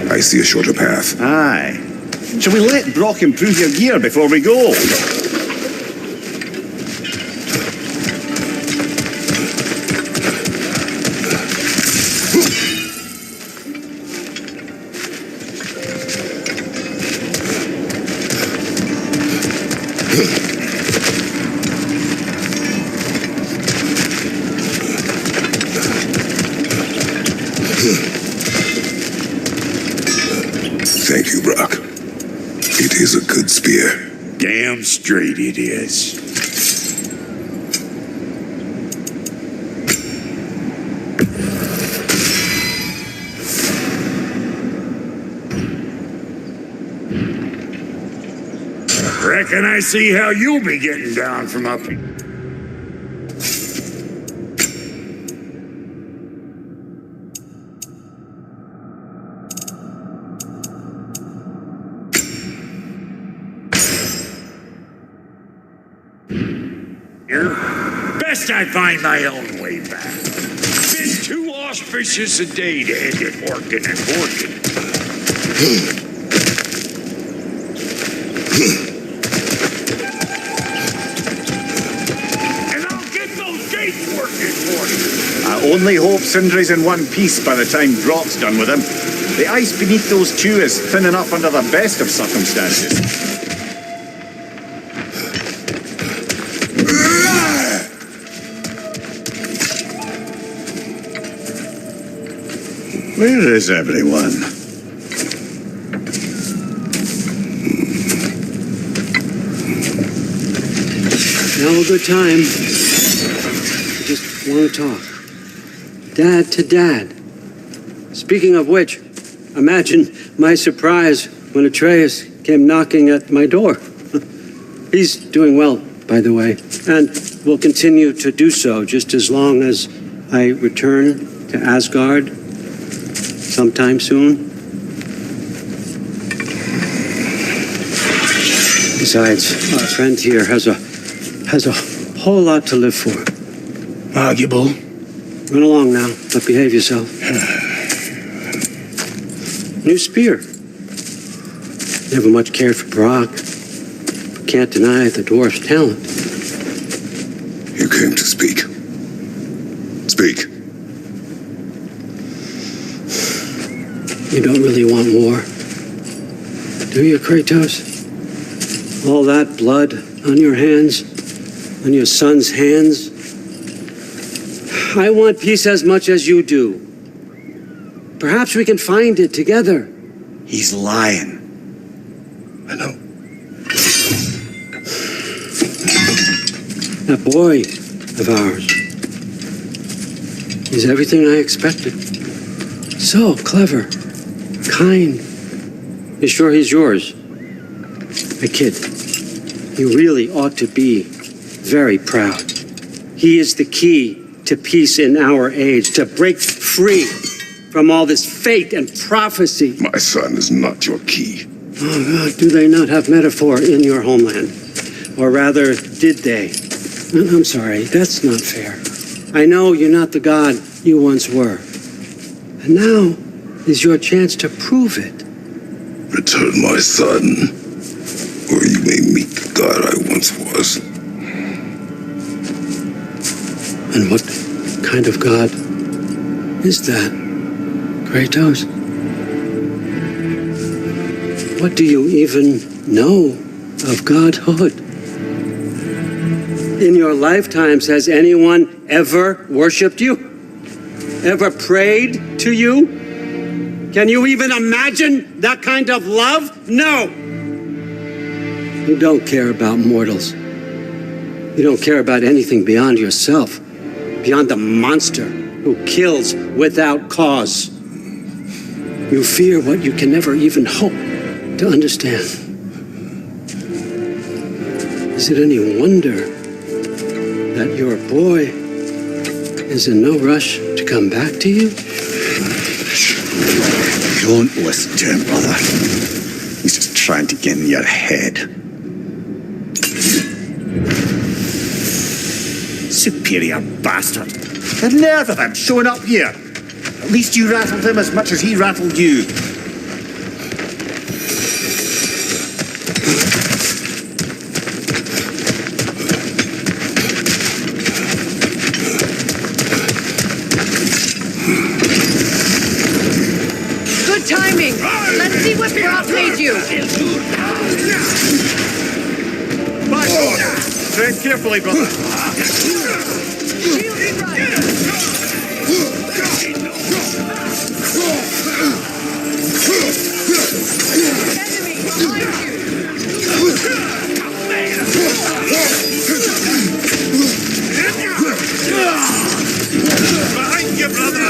I see a shorter path. Aye. Shall we let Brock improve your gear before we go? Thank you, Brock. It is a good spear. Damn straight it is. Reckon I see how you'll be getting down from up here. Best I find my own way back. Been too auspicious a day to end it working and working. And I'll get those gates working for you. I only hope Sindri's in one piece by the time Brock's done with him. The ice beneath those two is thin enough under the best of circumstances. Where is everyone? Now a good time. I just want to talk. Dad to Dad. Speaking of which, imagine my surprise when Atreus came knocking at my door. He's doing well, by the way, and will continue to do so just as long as I return to Asgard sometime soon. Besides, our friend here has a whole lot to live for. Arguable. Run along now, but behave yourself. New spear. Never much cared for Brock. But can't deny the dwarf's talent. You came to speak. Speak. You don't really want war, do you, Kratos? All that blood on your hands, on your son's hands? I want peace as much as you do. Perhaps we can find it together. He's lying. I know. That boy of ours is everything I expected. So clever, kind. You sure he's yours? A kid, you really ought to be very proud. He is the key to peace in our age, to break free from all this fate and prophecy. My son is not your key. Oh, God, do they not have metaphor in your homeland? Or rather, did they? I'm sorry, that's not fair. I know you're not the God you once were. And now is your chance to prove it. Return my son, or you may meet the God I once was. And what kind of God is that, Kratos? What do you even know of godhood? In your lifetimes, has anyone ever worshipped you? Ever prayed to you? Can you even imagine that kind of love? No! You don't care about mortals. You don't care about anything beyond yourself, beyond the monster who kills without cause. You fear what you can never even hope to understand. Is it any wonder that your boy is in no rush to come back to you? Don't listen to him, brother. He's just trying to get in your head. Superior bastard. The nerve of him showing up here. At least you rattled him as much as he rattled you. Good timing. Let's see what Brock made you. My God! Tread carefully, brother. Shield Enemy behind Behind you, brother!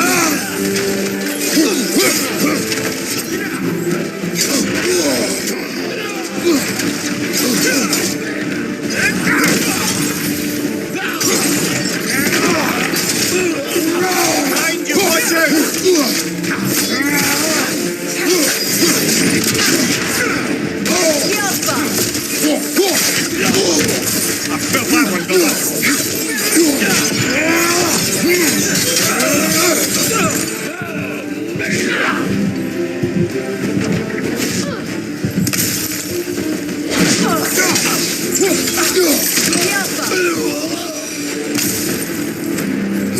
Behind you, watch I felt that one,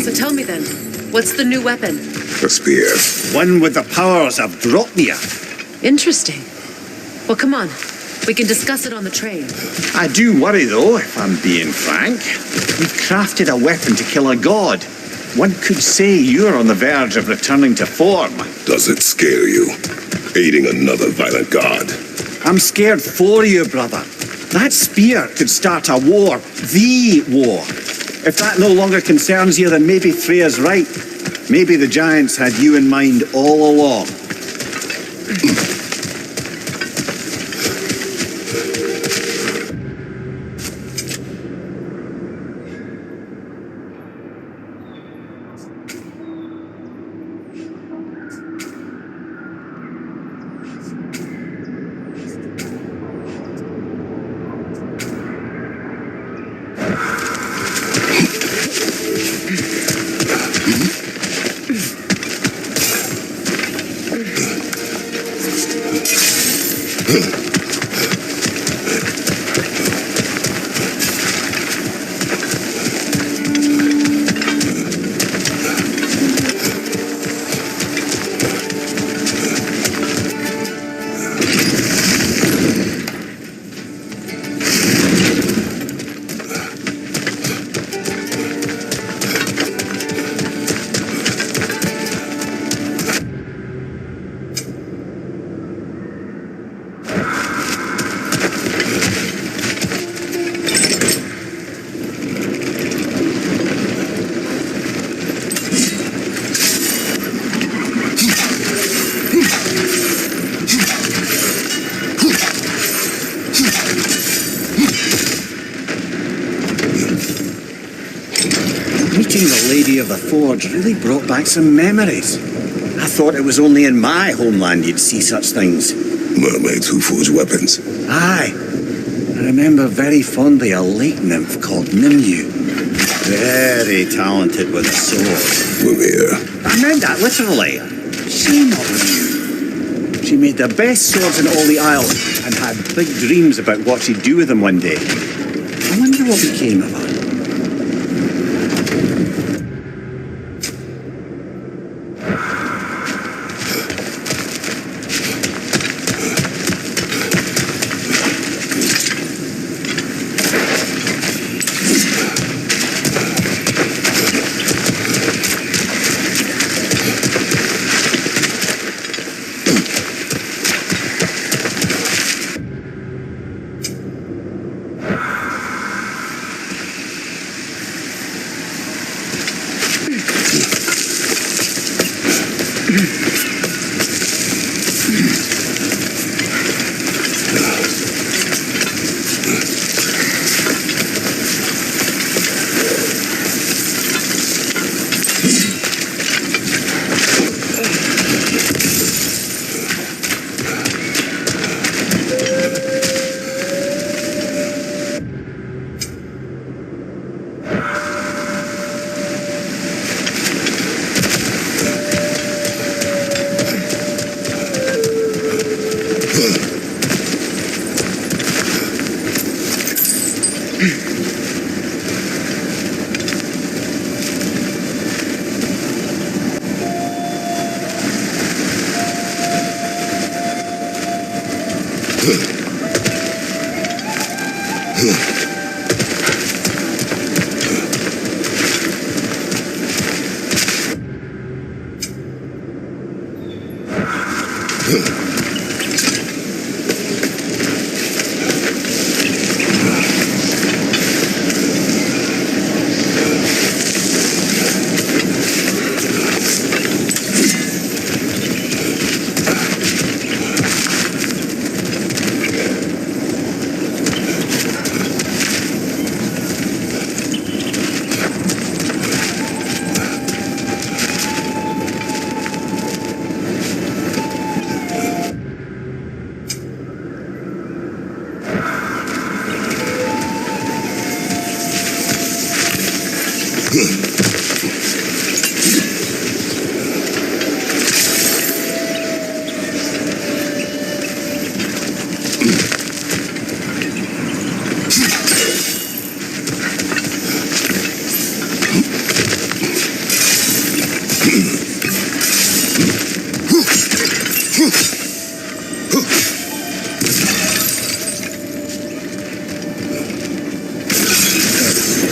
So tell me then, what's the new weapon? A spear. One with the powers of Dropnir. Interesting. Well, come on. We can discuss it on the train. I do worry, though, if I'm being frank. We've crafted a weapon to kill a god. One could say you're on the verge of returning to form. Does it scare you? Aiding another violent god? I'm scared for you, brother. That spear could start a war. The war. If that no longer concerns you, then maybe Freya's right. Maybe the giants had you in mind all along. Meeting the Lady of the Forge really brought back some memories. I thought it was only in my homeland you'd see such things. Mermaids who forge weapons. Aye. I remember very fondly a lake nymph called Nimue. Very talented with a sword. Mimir. I meant that literally. She not knew. She made the best swords in all the Isle and had big dreams about what she'd do with them one day. I wonder what became of her.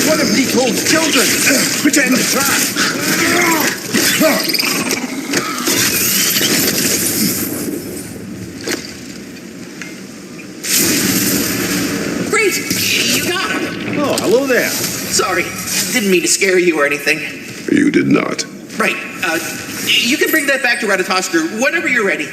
One of Nicole's children! Pretend to try! Great! You got him! Oh, hello there. Sorry, didn't mean to scare you or anything. You did not. Right, you can bring that back to Ratatoskr whenever you're ready.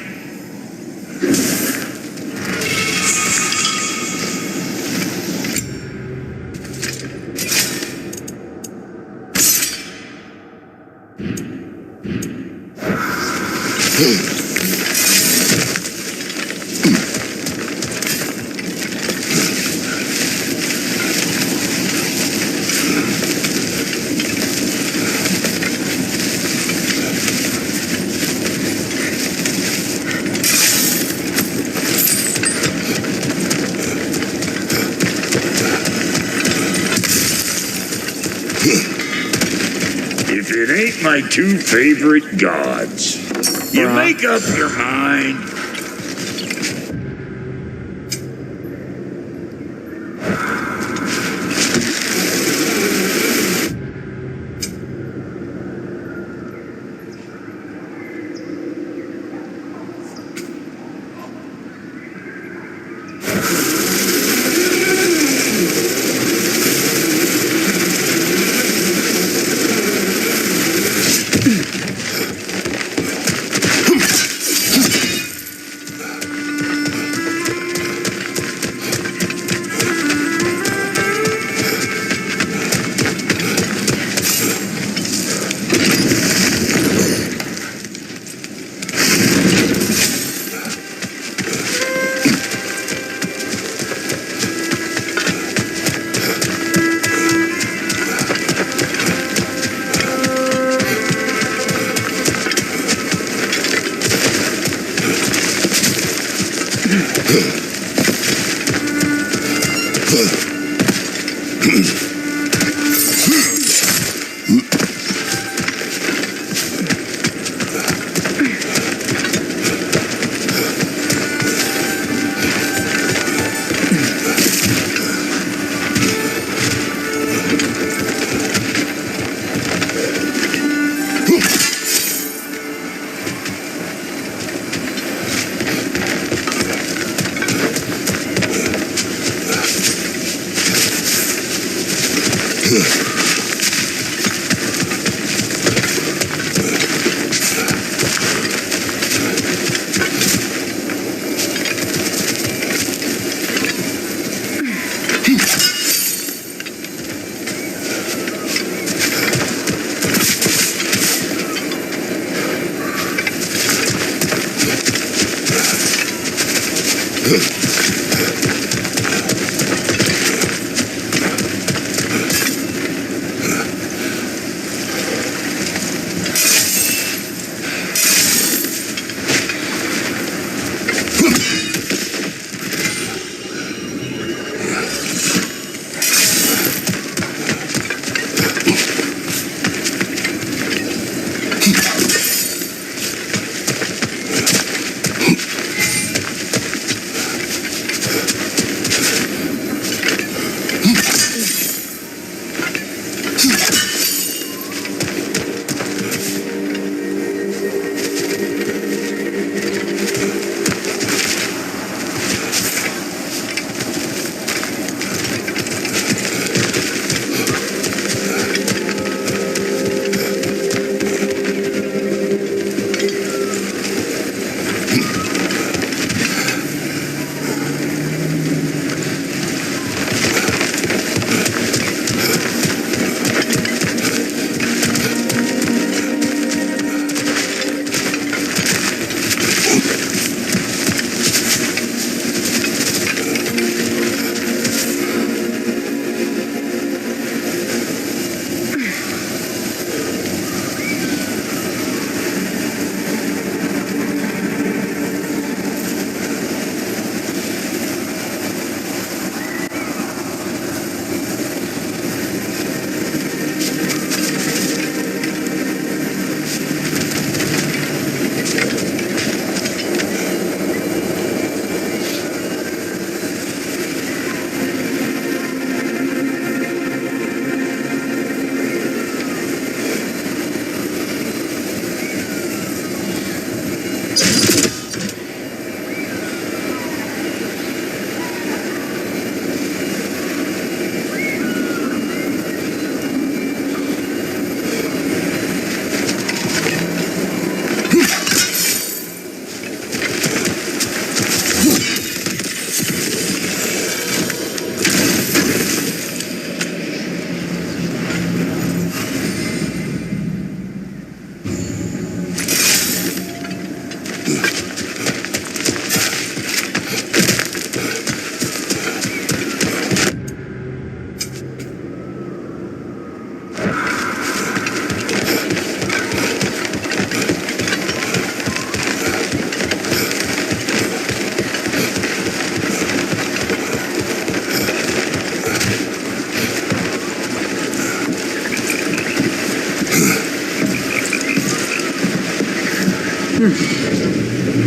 If it ain't my two favorite gods, you make up your mind.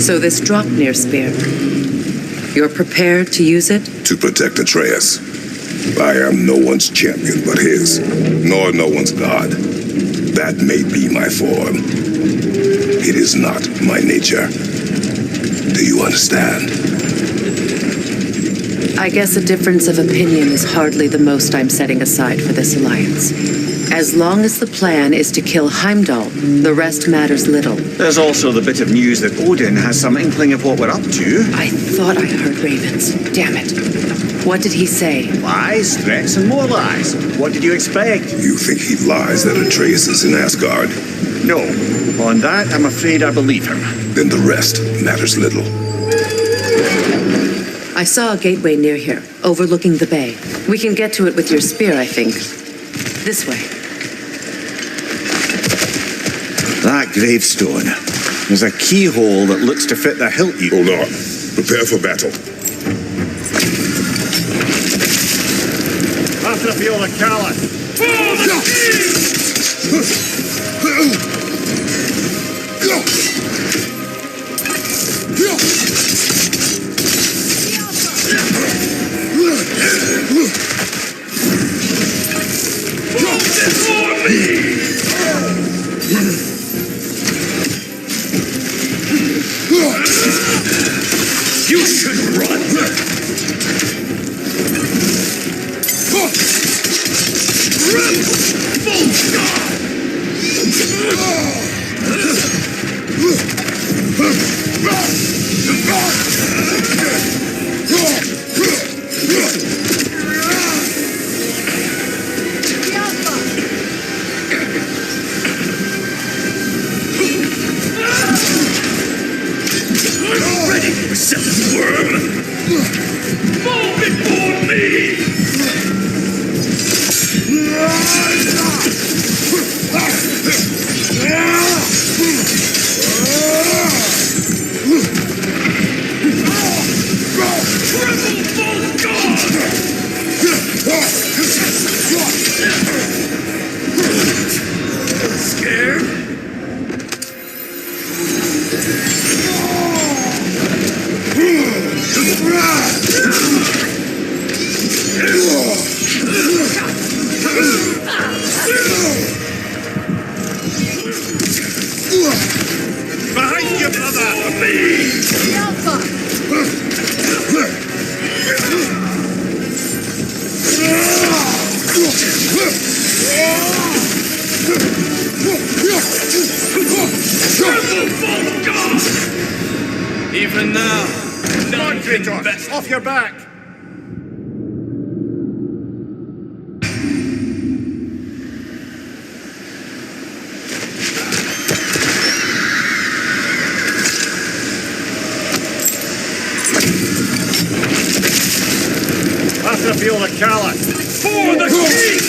So this Draupnir spear, you're prepared to use it? To protect Atreus. I am no one's champion but his, nor no one's god. That may be my form. It is not my nature. Do you understand? I guess a difference of opinion is hardly the most I'm setting aside for this alliance. As long as the plan is to kill Heimdall, the rest matters little. There's also the bit of news that Odin has some inkling of what we're up to. I thought I heard ravens. Damn it. What did he say? Lies, threats, and more lies. What did you expect? You think he lies that Atreus is in Asgard? No. On that, I'm afraid I believe him. Then the rest matters little. I saw a gateway near here, overlooking the bay. We can get to it with your spear, I think. This way. That gravestone. There's a keyhole that looks to fit the hilt you... Hold on. Prepare for battle. After feel the callous. You should run. Ready for yourself, worm! Move before me! Scared? Behind you, brother! Me! Alpha! Even now, none can Kratos, off your back! After feel the callous. For the king!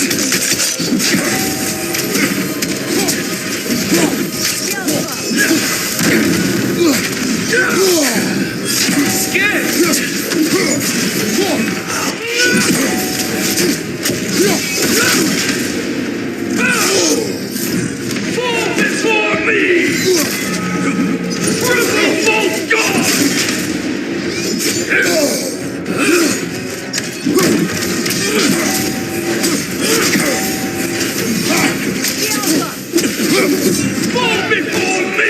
Fall before me! Revolt God! Fall before me!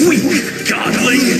Weak godling!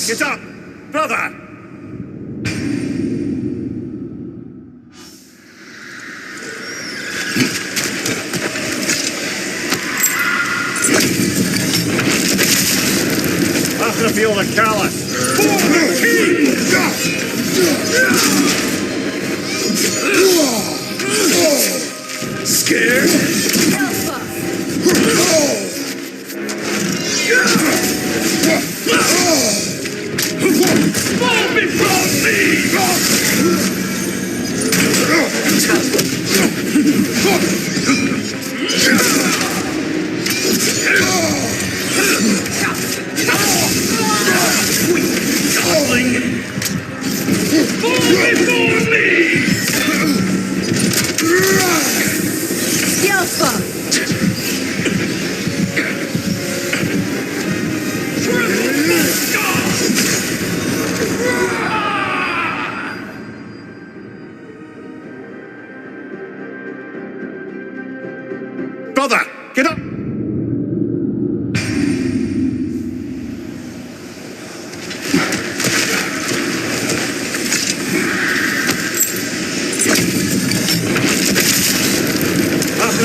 Get up! Brother! After feel the callous. For the king! Scared?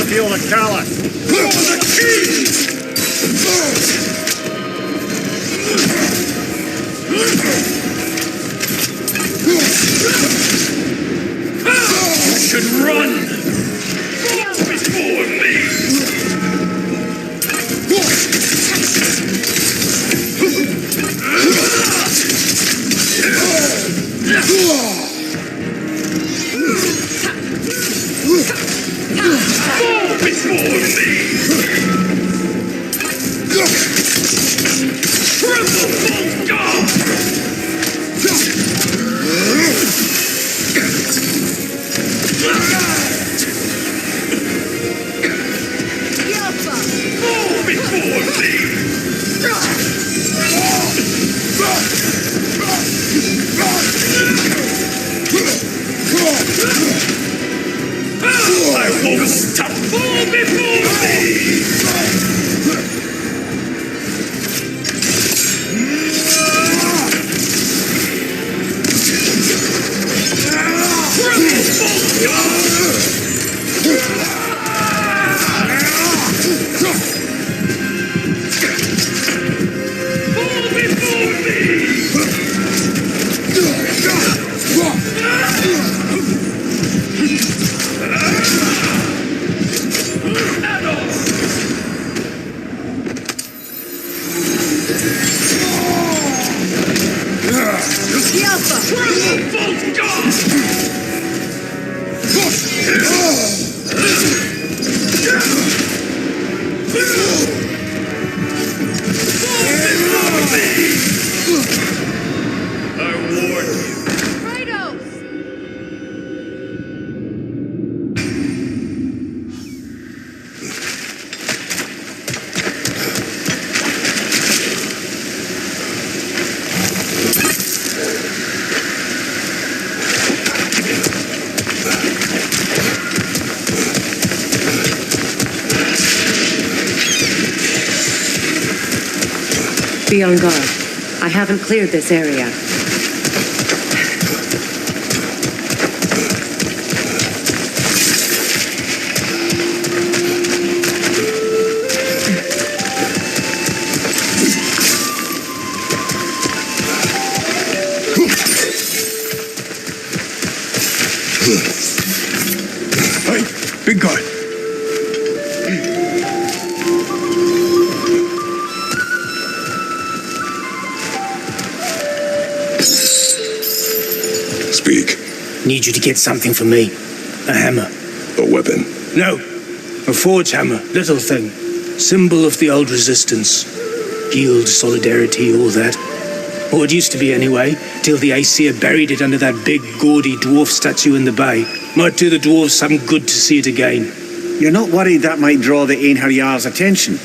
feel the callus. Throw the key! You should run! Before me! Fall before me! Tremble, false god! Fall before me! I won't stop! Fall before me! Be on guard. I haven't cleared this area. Hey, big guy. Speak. Need you to get something for me. A hammer. A weapon. No. A forge hammer. Little thing. Symbol of the old resistance. Yield, solidarity, all that. Or it used to be anyway, till the Aesir buried it under that big, gaudy dwarf statue in the bay. Might do the dwarves some good to see it again. You're not worried that might draw the Einherjar's attention?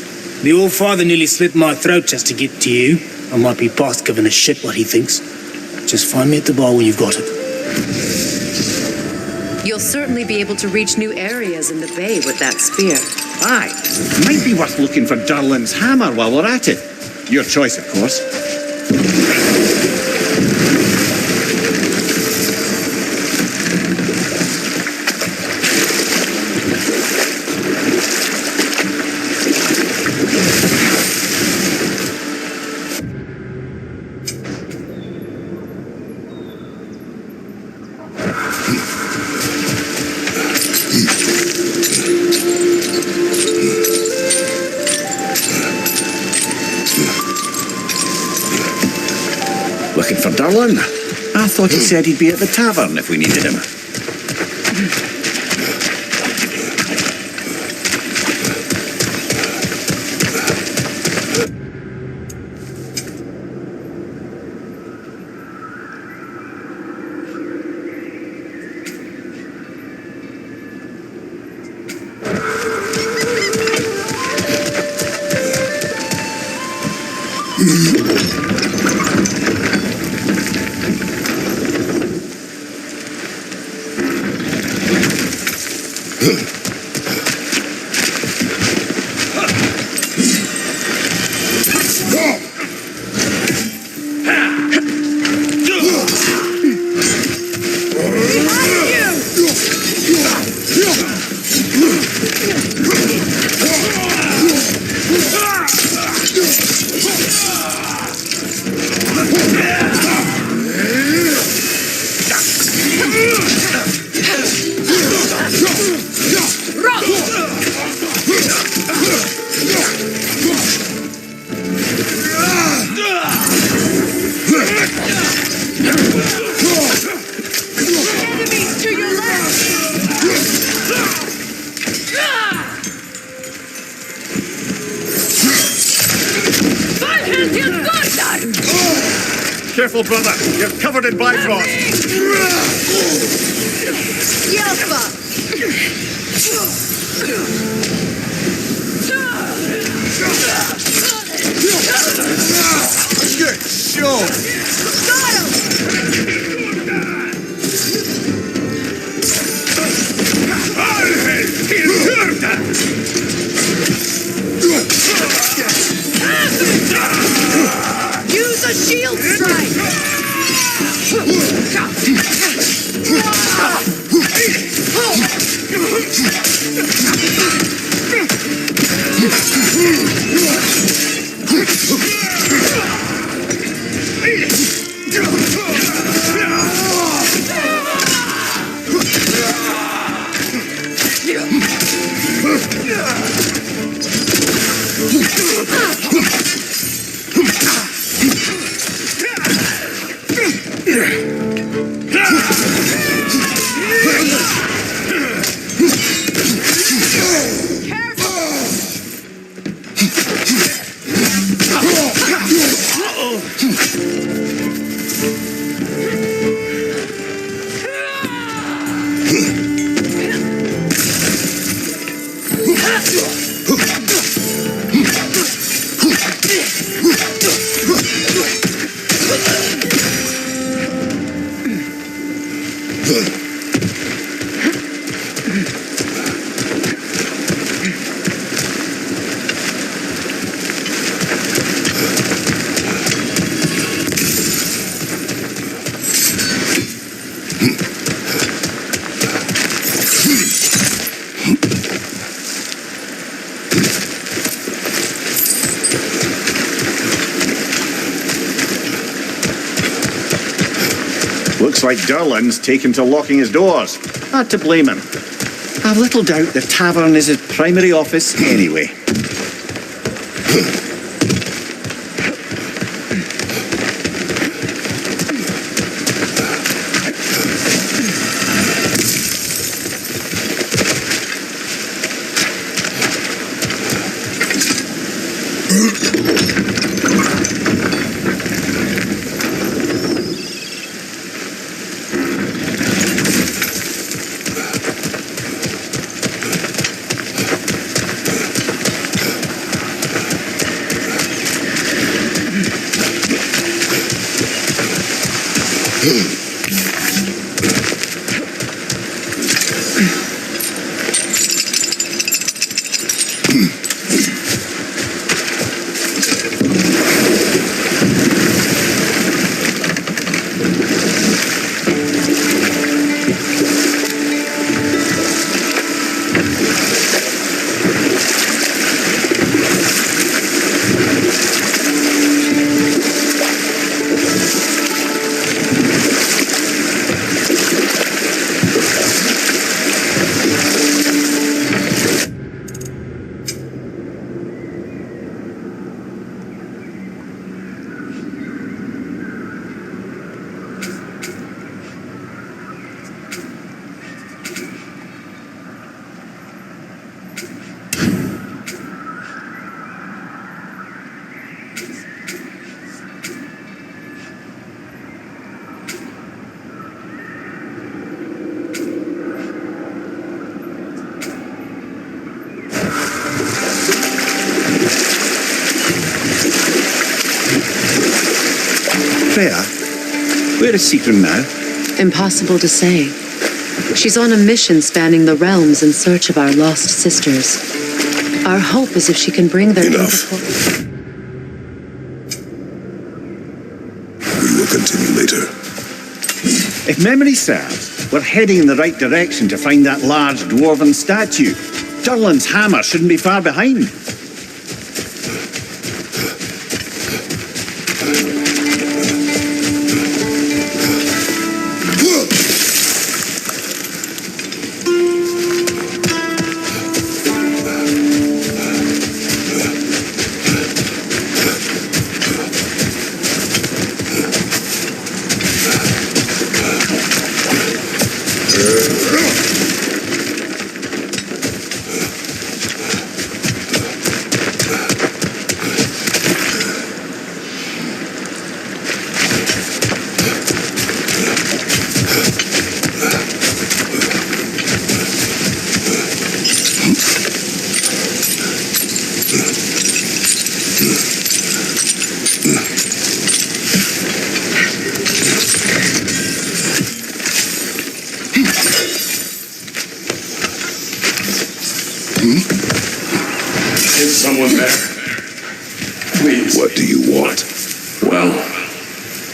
The All-Father nearly slit my throat just to get to you. I might be past giving a shit what he thinks. Just find me at the bar when you've got it. You'll certainly be able to reach new areas in the bay with that spear. Aye. Might be worth looking for Durlin's hammer while we're at it. Your choice, of course. Looking for Durlin? I thought he said he'd be at the tavern if we needed him. Careful, brother. You're covered in bifrost. Good show. Got him! Use a shield strike! Looks like Durlin's taken to locking his doors. Not to blame him. I've little doubt the tavern is his primary office anyway. Where is Seacrum now? Impossible to say. She's on a mission spanning the realms in search of our lost sisters. Our hope is if she can bring them Enough. We will continue later. If memory serves, we're heading in the right direction to find that large dwarven statue. Durlin's hammer shouldn't be far behind.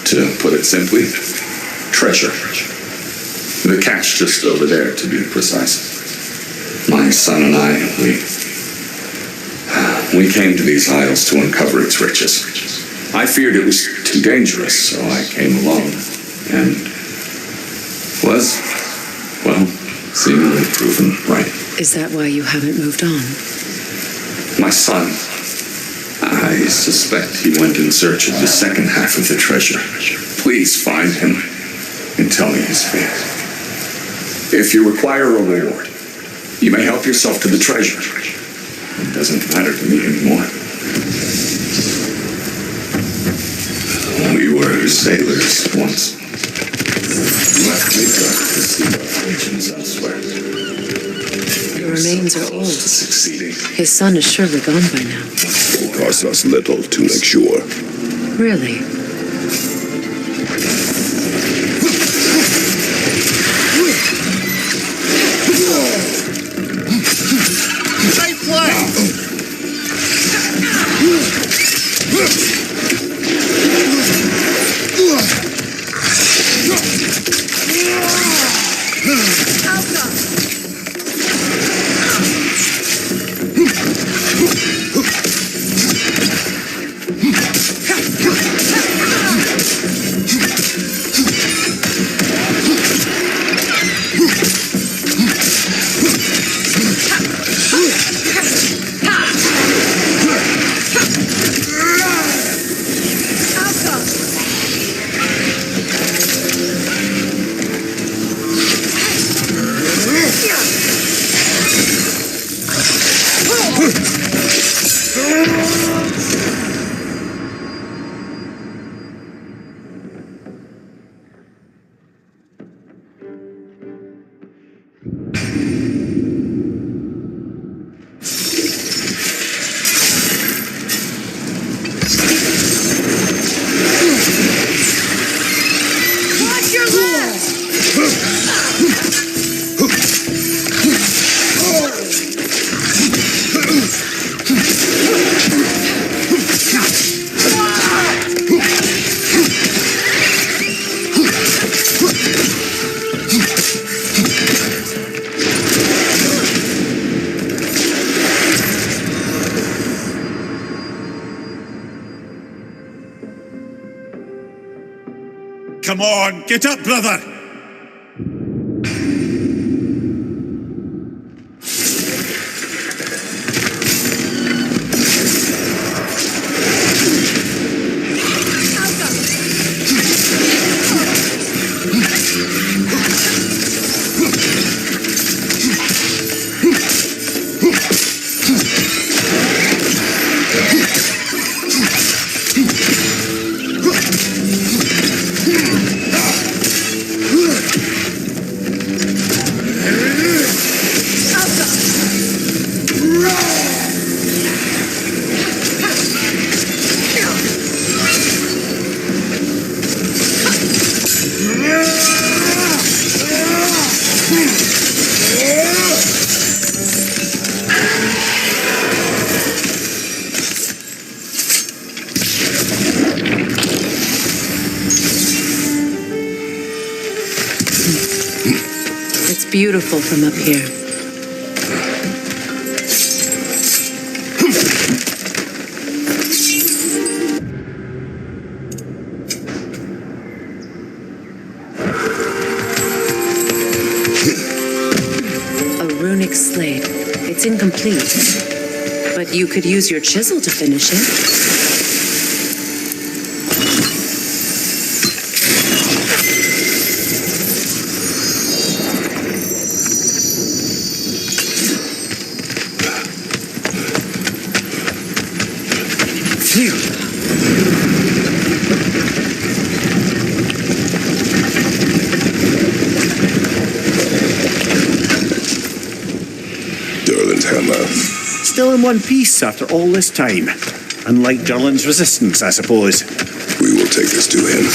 To put it simply, treasure. The cache just over there, to be precise. My son and I, we came to these isles to uncover its riches. I feared it was too dangerous, so I came alone, and was, well, seemingly proven right. Is that why you haven't moved on? My son, I suspect he went in search of the second half of the treasure. Please find him and tell me his fate. If you require a reward, you may help yourself to the treasure. It doesn't matter to me anymore. We were sailors once. Left Mika to seek our fortunes elsewhere. Your remains are old. Succeeding. His son is surely gone by now. It costs us little to make sure. Really? Nice play! Come on, get up, brother! It's beautiful from up here. A runic slate. It's incomplete. But you could use your chisel to finish it. Durlin's hammer. Still in one piece after all this time. Unlike Durlin's resistance, I suppose. We will take this to him.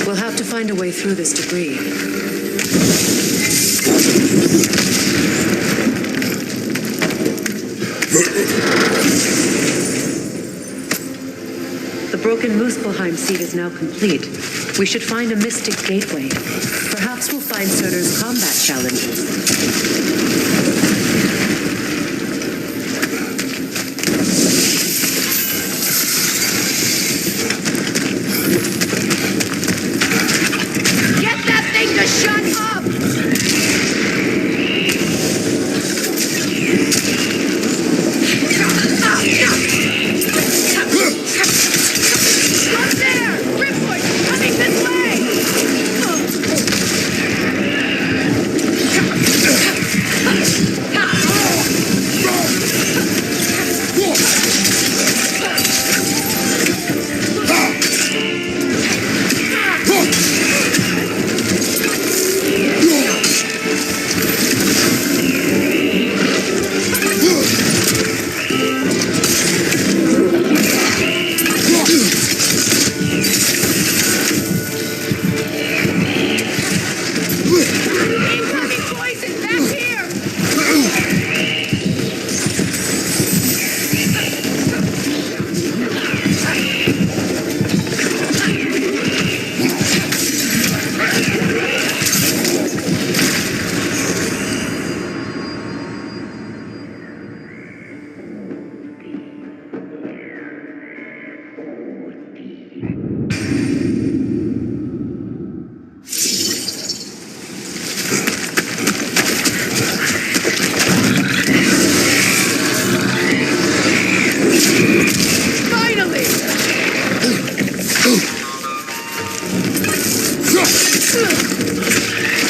We'll have to find a way through this debris. The broken Muspelheim seed is now complete. We should find a mystic gateway. Perhaps we'll find Surtur's combat challenges. Shut up! Up there! Ripwood! Coming this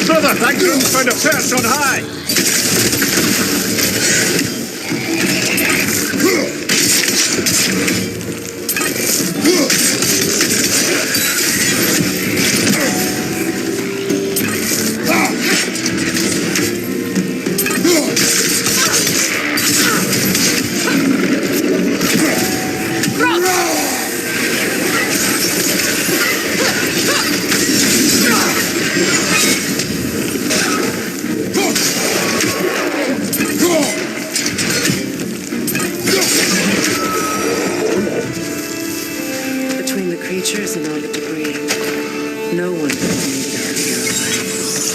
Brother, that groom's found a perch on high. Between the creatures and all the debris, no one would have made it out here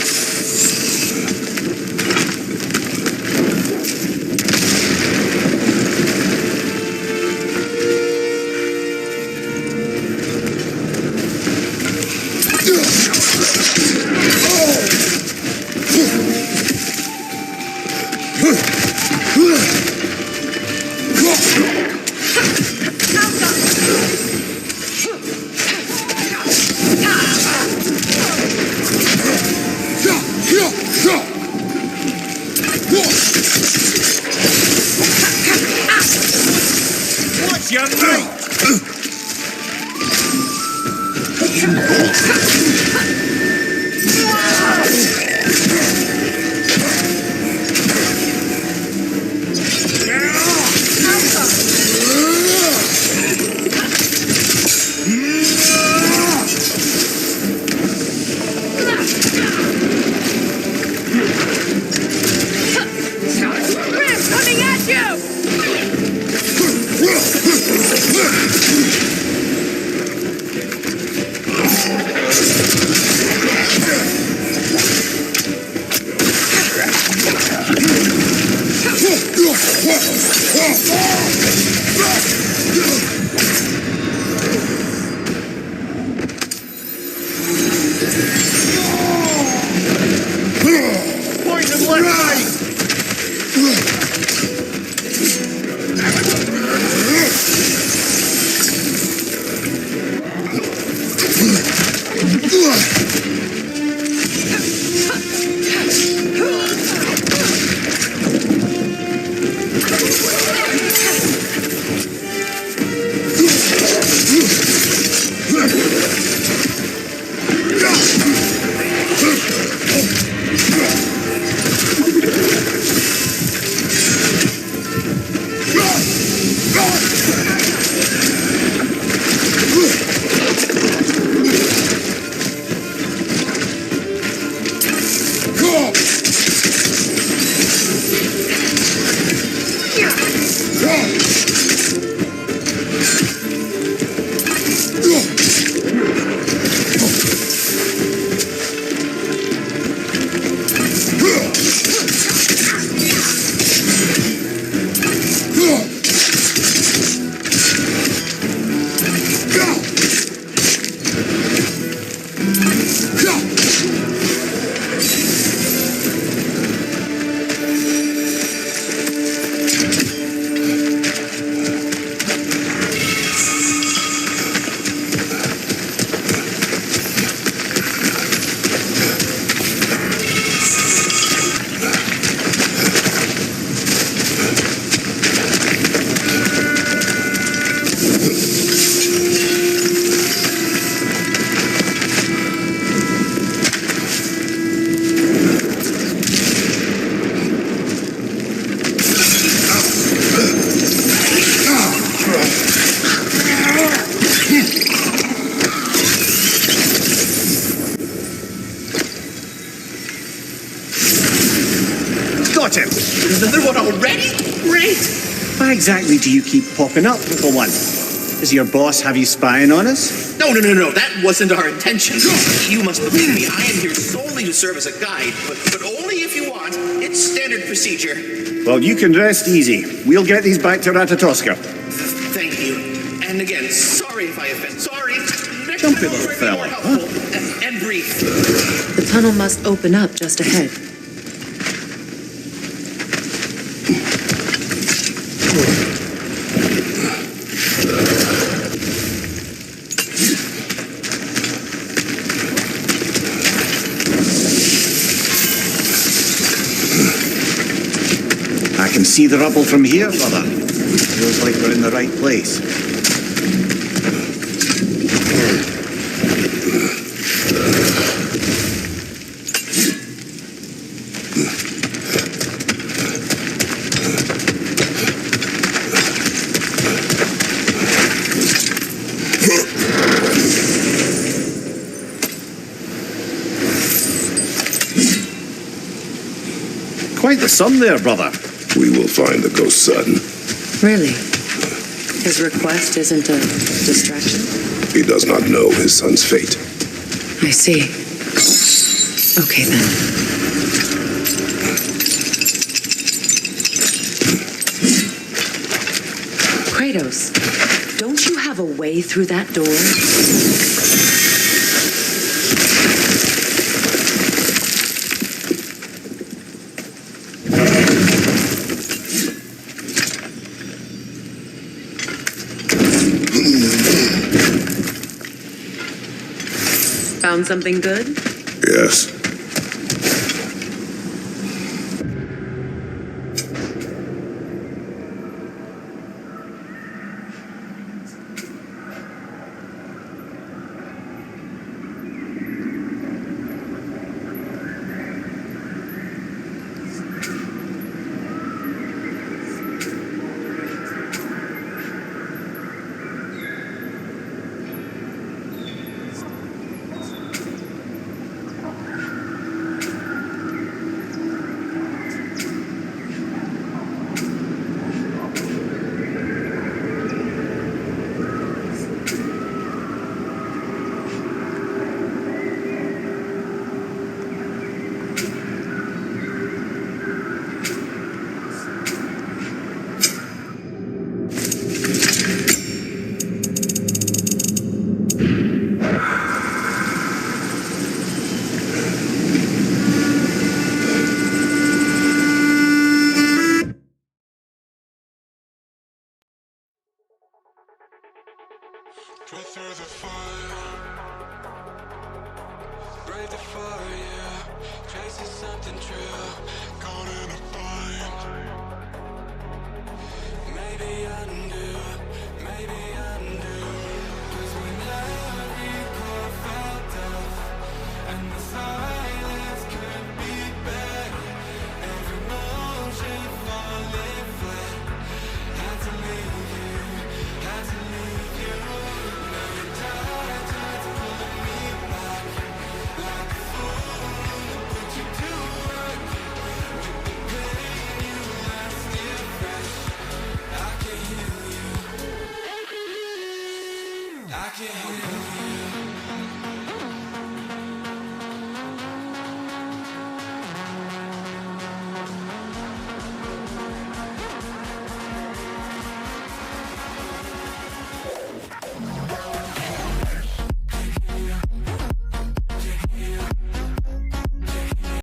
got him! Another one already? Great! Why exactly do you keep popping up, little one? Does your boss have you spying on us? No. That wasn't our intention. You must believe me. I am here solely to serve as a guide, but only if you want. It's standard procedure. Well, you can rest easy. We'll get these back to Ratatoska. Thank you. And again, sorry if I offend. Sorry. Next Jumpy time I'll little try to be fella, more helpful and brief. The tunnel must open up just ahead. I can see the rubble from here, brother. Feels like we're in the right place. Quite the sum there, brother. We will find the ghost son. Really? His request isn't a distraction? He does not know his son's fate. I see. Okay then. Kratos, don't you have a way through that door? Found something good? Yes. Maybe undo